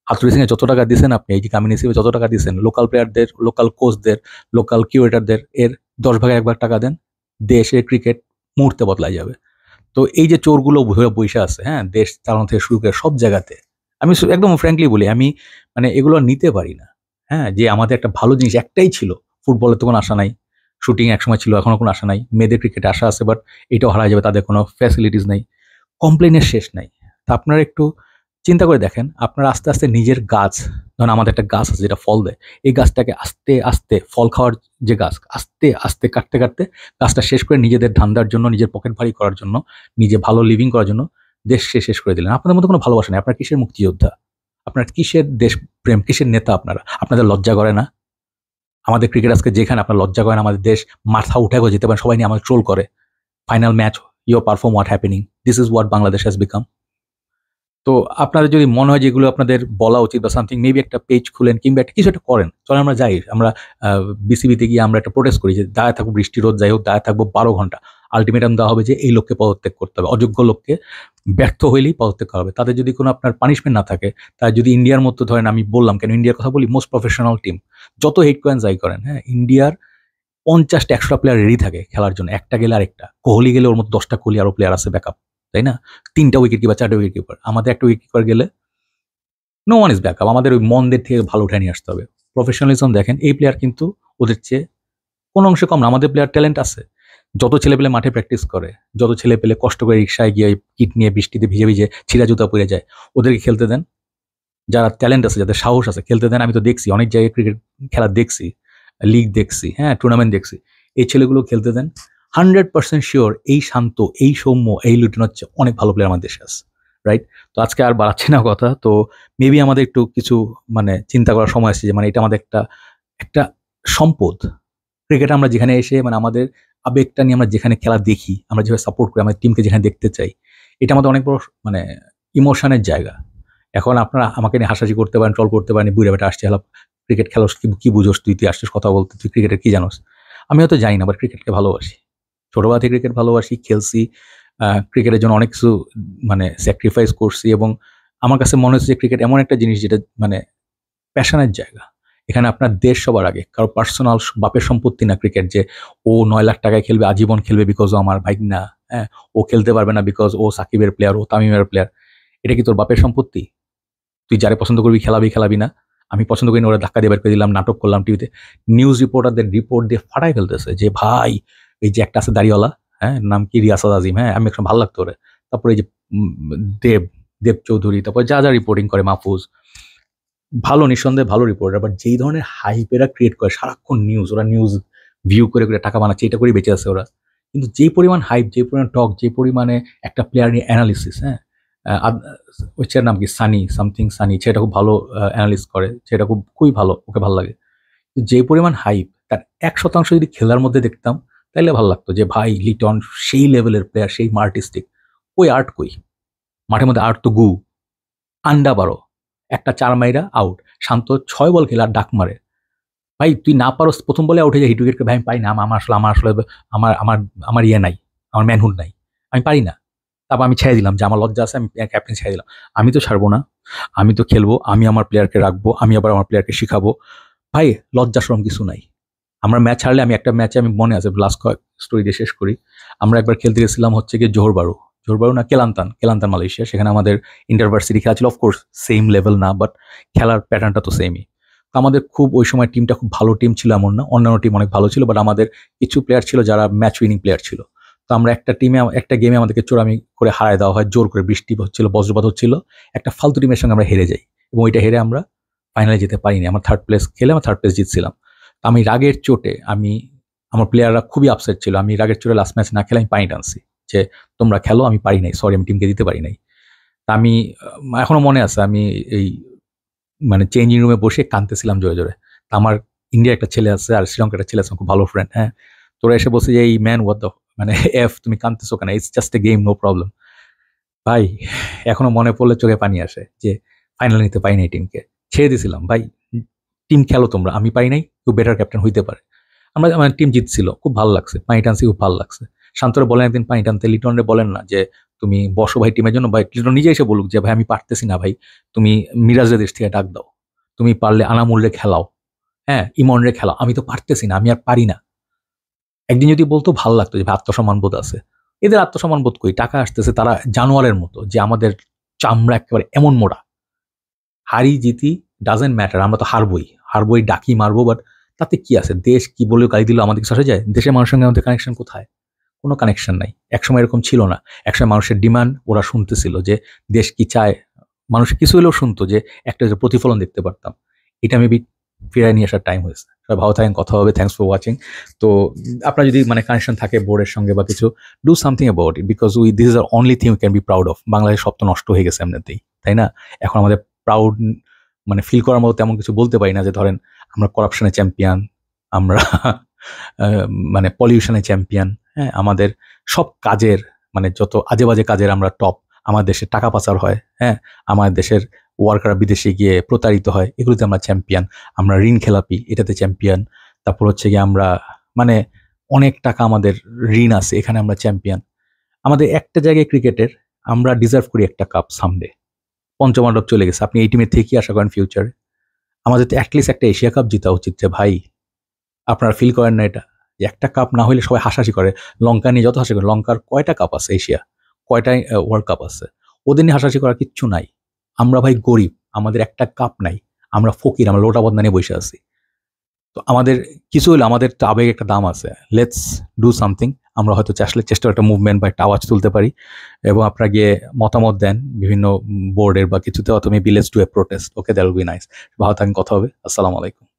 হাথুরু সিংয়ে যত টাকা দিছেন আপনি, এই যে কামিনী সিংয়ে যত টাকা দিছেন, লোকাল প্লেয়ারদের, লোকাল কোচদের, লোকাল কিউরেটরদের, এর ১০ ভাগের ১ ভাগ টাকা দেন। দেশের ক্রিকেট মুহূর্তে বদলায় যাবে। তো এই যে চোরগুলো ধরে বইসা আছে, হ্যাঁ, দেশ চালানো থেকে শুরু করে সব জায়গাতে, আমি একদম ফ্র্যাঙ্কলি বলি, আমি মানে এগুলো নিতে পারি না। হ্যাঁ, যে আমাদের একটা ভালো জিনিস একটাই ছিল, ফুটবলের তো কোনো আশা নাই, শুটিং একসময় ছিল, এখনো কোনো আশা নাই, মেয়েদের ক্রিকেটে আশা আছে, বাট এটাও হারায় যাবে, তাদের কোনো ফ্যাসিলিটিস নাই, কমপ্লেনের শেষ নাই। তা আপনারা একটু চিন্তা করে দেখেন, আপনারা আস্তে আস্তে নিজের গাছ, ধরুন আমাদের একটা গাছ আছে যেটা ফল দেয়, এই গাছটাকে আস্তে আস্তে, ফল খাওয়ার যে গাছ, আস্তে আস্তে কাটতে কাটতে গাছটা শেষ করে নিজেদের ধান্দার জন্য, নিজের পকেট ভারী করার জন্য, নিজে ভালো লিভিং করার জন্য দেশকে শেষ করে দিলেন। আপনাদের মধ্যে কোনো ভালোবাসা নেই। আপনার কিসের মুক্তিযোদ্ধা? আপনার কিসের দেশপ্রেম? কিসের নেতা আপনারা? আপনাদের লজ্জা করে না? আমাদের ক্রিকেট আজকে যেখানে, আপনার লজ্জা করে না? আমাদের দেশ মাথা উঠে যেতে পারেন, সবাই নিয়ে আমাদের ট্রোল করে। Final match, you perform what happening, this is what Bangladesh has become. তো আপনাদের যদি মনে হয় যে এগুলো আপনাদের বলা উচিত বা সামথিং, মেবি একটা পেজ খুলেন কিংবা একটা কিছু একটা করেন। চলেন আমরা যাই, আমরা বিসিবিতে গিয়ে আমরা একটা প্রোটেস্ট করি যে দাঁড়ায় থাকবো, বৃষ্টি রোদ যাই হোক, দাঁড়ায় থাকবো ১২ ঘন্টা। আল্টিমেটাম দেওয়া হবে যে এই লোককে পদত্যাগ করতে হবে। অযোগ্য লোককে ব্যর্থ হইলেই পদত্যাগ করা হবে। তাদের যদি কোনো আপনার পানিশমেন্ট না থাকে, তাই যদি ইন্ডিয়ার মতো ধরেন, আমি বললাম কেন ইন্ডিয়ার কথা বলি, মোস্ট প্রফেশনাল টিম, যত হেট করেন যাই করেন, হ্যাঁ, ইন্ডিয়ার ৫০টা ১০০টা প্লেয়ার রেডি থাকে খেলার জন্য। একটা গেলে আরেকটা। কোহলি গেলে ওর মতো ১০টা কোহলি আরো প্লেয়ার আছে ব্যাকআপ, তাই না? ৩টা উইকেট কিপার, ৪টা উইকেট কিপার। আমাদের একটা উইকেট কিপার গেলে নো ওয়ান ইজ ব্যাকআপ। আমাদের ওই মনদের থেকে ভালো উঠে নিয়ে আসতে হবে। প্রফেশনালিজম দেখেন, এই প্লেয়ার কিন্তু ওদের চেয়ে কোনো অংশে কম না। আমাদের প্লেয়ার ট্যালেন্ট আছে। যত ছেলেপেলে মাঠে প্র্যাকটিস করে, যত ছেলেপেলে কষ্ট করে রিক্সায় গিয়ে কিট নিয়ে বৃষ্টিতে ভিজে ভিজে ছিঁড়া জুতা পরে যায়, ওদেরকে খেলতে দেন। যারা ট্যালেন্ট আছে, যাদের সাহস আছে, খেলতে দেন। আমি তো দেখছি, অনেক জায়গায় ক্রিকেট খেলা দেখছি, লিগ দেখছি, হ্যাঁ, টুর্নামেন্ট দেখছি। এই ছেলেগুলো খেলতে দেন। 100% শিওর এই শান্ত, এই সৌম্য, এই লিটন হচ্ছে অনেক ভালো প্লেয়ার আমাদের দেশে আছে, রাইট? তো আজকে আর বাড়াচ্ছি না কথা। তো মেবি আমাদের একটু কিছু মানে চিন্তা করার সময় আসছে যে মানে এটা আমাদের একটা একটা সম্পদ। ক্রিকেট আমরা যেখানে এসে মানে আমাদের আবেগটা নিয়ে আমরা যেখানে খেলা দেখি, আমরা যেভাবে সাপোর্ট করি, আমাদের টিমকে যেখানে দেখতে চাই, এটা আমাদের অনেক বড় মানে ইমোশনের জায়গা। এখন আপনারা আমাকে নিয়ে হাসাহাসি করতে পারেন, ট্রল করতে পারেন, বুড়া বেটা আসছে, হ্যালো ক্রিকেট খেলোস, কি বুঝোস তুই, তুই আসছিস কথা বলতে, তুই ক্রিকেটের কি জানোস? আমি হয়তো জানি না, বাট ক্রিকেটকে ভালোবাসি। ছোটবেলা থেকে ক্রিকেট ভালোবাসি, খেলছি। ক্রিকেটের জন্য অনেক কিছু মানে স্যাক্রিফাইস করছি, এবং আমার কাছে মনে হচ্ছে যে ক্রিকেট এমন একটা জিনিস যেটা মানে প্যাশনের জায়গা। এখানে আপনার দেশ সবার আগে, কারো পার্সোনাল বাপের সম্পত্তি না ক্রিকেট, যে ও 9 লাখ টাকায় খেলবে, আজীবন খেলবে বিকজ ও আমার ভাই না, হ্যাঁ, ও খেলতে পারবে না বিকজ ও সাকিবের প্লেয়ার, ও তামিমের প্লেয়ার। এটা কি তোর বাপের সম্পত্তি? তুই যারে পছন্দ করবি খেলাবি, খেলাবি না? আমি পছন্দ করি না, ওরা ধাক্কা দিয়ে বের করে দিলাম, নাটক করলাম টিভিতে। নিউজ রিপোর্টারদের রিপোর্ট দিয়ে ফাটাই ফেলতেছে যে ভাই এই যে একটা আছে দাড়িওয়ালা, হ্যাঁ, নাম কি রিয়াসাদ আজিম, হ্যাঁ, আমি একটা ভালো লাগতো ওরে। তারপরে এই যে দেব দেব চৌধুরী, তারপর যা যা রিপোর্টিং করে, মাহফুজ, ভালো, নিঃসন্দেহে ভালো রিপোর্টার। বাট যেই ধরনের হাইপ এরা ক্রিয়েট করে, সারাক্ষণ নিউজ, ওরা নিউজ ভিউ করে করে টাকা বানাচ্ছে, এটা করেই বেঁচে আছে ওরা। কিন্তু যেই পরিমাণ হাইপ, যে পরিমাণ টক, যে পরিমাণে একটা প্লেয়ার নিয়ে অ্যানালিসিস, হ্যাঁ, ওই ছেলের নাম কি, সানি সামথিং সানি, সেটা খুব ভালো অ্যানালিস করে, সেটা খুবই ভালো, ওকে ভালো লাগে। যে পরিমাণ হাইপ, তার 1% যদি খেলার মধ্যে দেখতাম, তাইলে ভালো লাগতো যে ভাই লিটন সেই লেভেলের প্লেয়ার, সেই আর্টিস্টিক। ওই আর্ট কই? মাঠের মধ্যে আর্ট তো গু, আন্ডা বারো, একটা 4 মাইরা আউট। শান্ত 6 বল খেলে আর ডাক মারে। ভাই তুই না পারো প্রথম বলে আউট হয়ে যায়, হিট উইকেটকে, ভাই আমি পাই না, আমার আসলে আমার আমার আমার ইয়ে নাই, আমার ম্যানহুড নাই, আমি পারি না। তারপর আমি ছেড়ে দিলাম যে আমার লজ্জা আছে, আমি ক্যাপ্টেন ছেড়ে দিলাম। আমি তো ছাড়বো না, আমি তো খেলবো, আমি আমার প্লেয়ারকে রাখবো, আমি আবার আমার প্লেয়ারকে শিখাবো। ভাই লজ্জা শরম কিছু নাই। আমরা ম্যাচ হারলে, আমি একটা ম্যাচে, আমি মনে আছে লাস্ট স্টোরি দিয়ে শেষ করি, আমরা একবার খেলতে গেছিলাম হচ্ছে গিয়ে জোহরবারু না কেলান্তান মালয়েশিয়া। সেখানে আমাদের ইন্টারভার্সিটি খেলা ছিল, অফকোর্স সেম লেভেল না, বাট খেলার প্যাটার্নটা তো সেমই। তো আমাদের খুব ওই সময় টিমটা খুব ভালো টিম ছিল এমন না, অন্যান্য টিম অনেক ভালো ছিল, বাট আমাদের কিছু প্লেয়ার ছিল যারা ম্যাচ উইনিং প্লেয়ার ছিল। তো আমরা একটা গেমে আমাদেরকে চোরামি করে হারায় দেওয়া হয়, জোর করে, বৃষ্টি হচ্ছিল, বজ্রপাত হচ্ছিল, একটা ফালতু টিমের সঙ্গে আমরা হেরে যাই, এবং ওইটা হেরে আমরা ফাইনালে যেতে পারিনি। আমরা থার্ড প্লেস খেলে আমরা থার্ড প্লেস জিতছিলাম। আমি রাগের চোটে, আমার প্লেয়াররা খুবই আপসেট ছিল, আমি রাগের চোটে লাস্ট ম্যাচ না খেলে আমি পানি টানছি যে তোমরা খেলো, আমি পারি নাই, সরি, আমি টিমকে দিতে পারি নাই। তা আমি এখনো মনে আছে, আমি এই মানে চেঞ্জিং রুমে বসে কাঁদতেছিলাম জোরে জোরে। তা আমার ইন্ডিয়ার একটা ছেলে আছে আর শ্রীলঙ্কার একটা ছেলে আছে, খুব ভালো ফ্রেন্ড, হ্যাঁ, তোরা এসে বলছে যে এই ম্যান হোয়াট দ্য মানে এফ, তুমি কাঁদতেছো কেন, it's just a game, no problem. ভাই এখনো মনে পড়লে চোখে পানি আসে যে ফাইনাল নিতে পারি নাই, টিমকে ছেড়ে দিয়েছিলাম। ভাই টিম খেলো তোমরা, আমি পারি নাই, কেউ বেটার ক্যাপ্টেন হইতে পারে। আমরা আমার টিম জিতছিল, খুব ভালো লাগছে, পানি টানছি, খুব ভালো লাগছে। শান্তরে বলেন একদিন পানি টানতে, লিটনরে বলেন না যে তুমি বসো ভাই টিমের জন্য, ভাই লিটন নিজে এসে বলুক যে ভাই আমি পারতেছি না, ভাই তুমি মিরাজের দেশ থেকে ডাক দাও, তুমি পারলে আনামুলরে খেলাও, হ্যাঁ, ইমনরে খেলাও, আমি তো পারতেছি না, আমি আর পারি না। একদিন যদি বলতো ভালো লাগতো যে ভাই আত্মসম্মান বোধ আছে। এদের আত্মসম্মান বোধ কই, টাকা আসতেছে, তারা জানোয়ারের মতো, যে আমাদের চামড়া একেবারে এমন মোটা, হারি জিতি ডাজেন্ট ম্যাটার, আমরা তো হারবই ডাকি মারবো, বাট তাতে কি আছে, দেশ কি বলে গালি দিল আমাদের কিছু আসে যায়? দেশের মানুষের সঙ্গে আমাদের কানেকশন কোথায়? কোনো কানেকশন নাই। একসময় এরকম ছিল না, একসময় মানুষের ডিমান্ড ওরা শুনতেছিল যে দেশ কি চায়, মানুষ কিছু হলেও শুনতো, যে একটা যে প্রতিফলন দেখতে পারতাম। এটা মেবি ফিরায় নিয়ে আসার টাইম হয়েছে। সবাই ভালো থাকেন, কথা হবে, থ্যাংকস ফর ওয়াচিং। তো আপনার যদি মানে কানেকশন থাকে বোর্ডের সঙ্গে বা কিছু, do something about it, because this is our only thing you can be proud of. Bangladesh সব তো নষ্ট হয়ে গেছে এমনিতেই, তাই না? এখন আমাদের প্রাউড মানে ফিল করার মতো তেমন কিছু বলতে পারি না, যে ধরেন আমরা করাপশনের চ্যাম্পিয়ন, আমরা মানে পলিউশনের চ্যাম্পিয়ন, হ্যাঁ, আমাদের সব কাজের মানে যত আজে বাজে কাজের আমরা টপ, আমার দেশে টাকা পাচার হয়, হ্যাঁ, আমাদের দেশের ওয়ার্কাররা বিদেশে গিয়ে প্রতারিত হয়, এগুলোতে আমরা চ্যাম্পিয়ন। আমরা ঋণ খেলাপি, এটাতে চ্যাম্পিয়ন। তারপর হচ্ছে গিয়ে আমরা মানে অনেক টাকা আমাদের ঋণ আছে, এখানে আমরা চ্যাম্পিয়ন। আমাদের একটা জায়গায় ক্রিকেটের আমরা ডিজার্ভ করি একটা কাপ সামডে। পঞ্চমান্ডব চলে গেছে, আপনি এই টিমের থেকে কি আশা করেন ফিউচারে? আমাদের তো অ্যাটলিস্ট একটা এশিয়া কাপ জিতা উচিত রে ভাই। আপনারা ফিল করেন না এটা? যে একটা কাপ না হইলে সবাই হাসাহাসি করে। লঙ্কা নিয়ে যত হাসি করে, লঙ্কার কয়টা কাপ আছে এশিয়া, কয়টা ওয়ার্ল্ড কাপ আছে, ওদের নিয়ে হাসাহাসি করার কিচ্ছু নাই। আমরা ভাই গরিব, আমাদের একটা কাপ নাই, আমরা ফকির, আমরা লোটা বদনা নিয়ে বসে আছি। তো আমাদের কিছু হলে আমাদের তো আবেগ একটা দাম আছে, লেটস ডু সামথিং। আমরা হয়তো চেষ্টা একটা মুভমেন্ট বা একটা আওয়াজ তুলতে পারি, এবং আপনারা গিয়ে মতামত দেন বিভিন্ন বোর্ডের বা কিছুতে, অথবা maybe let's do a protest. Okay, that will be nice. ভালো থাকেন, কথা হবে। আসসালামু আলাইকুম।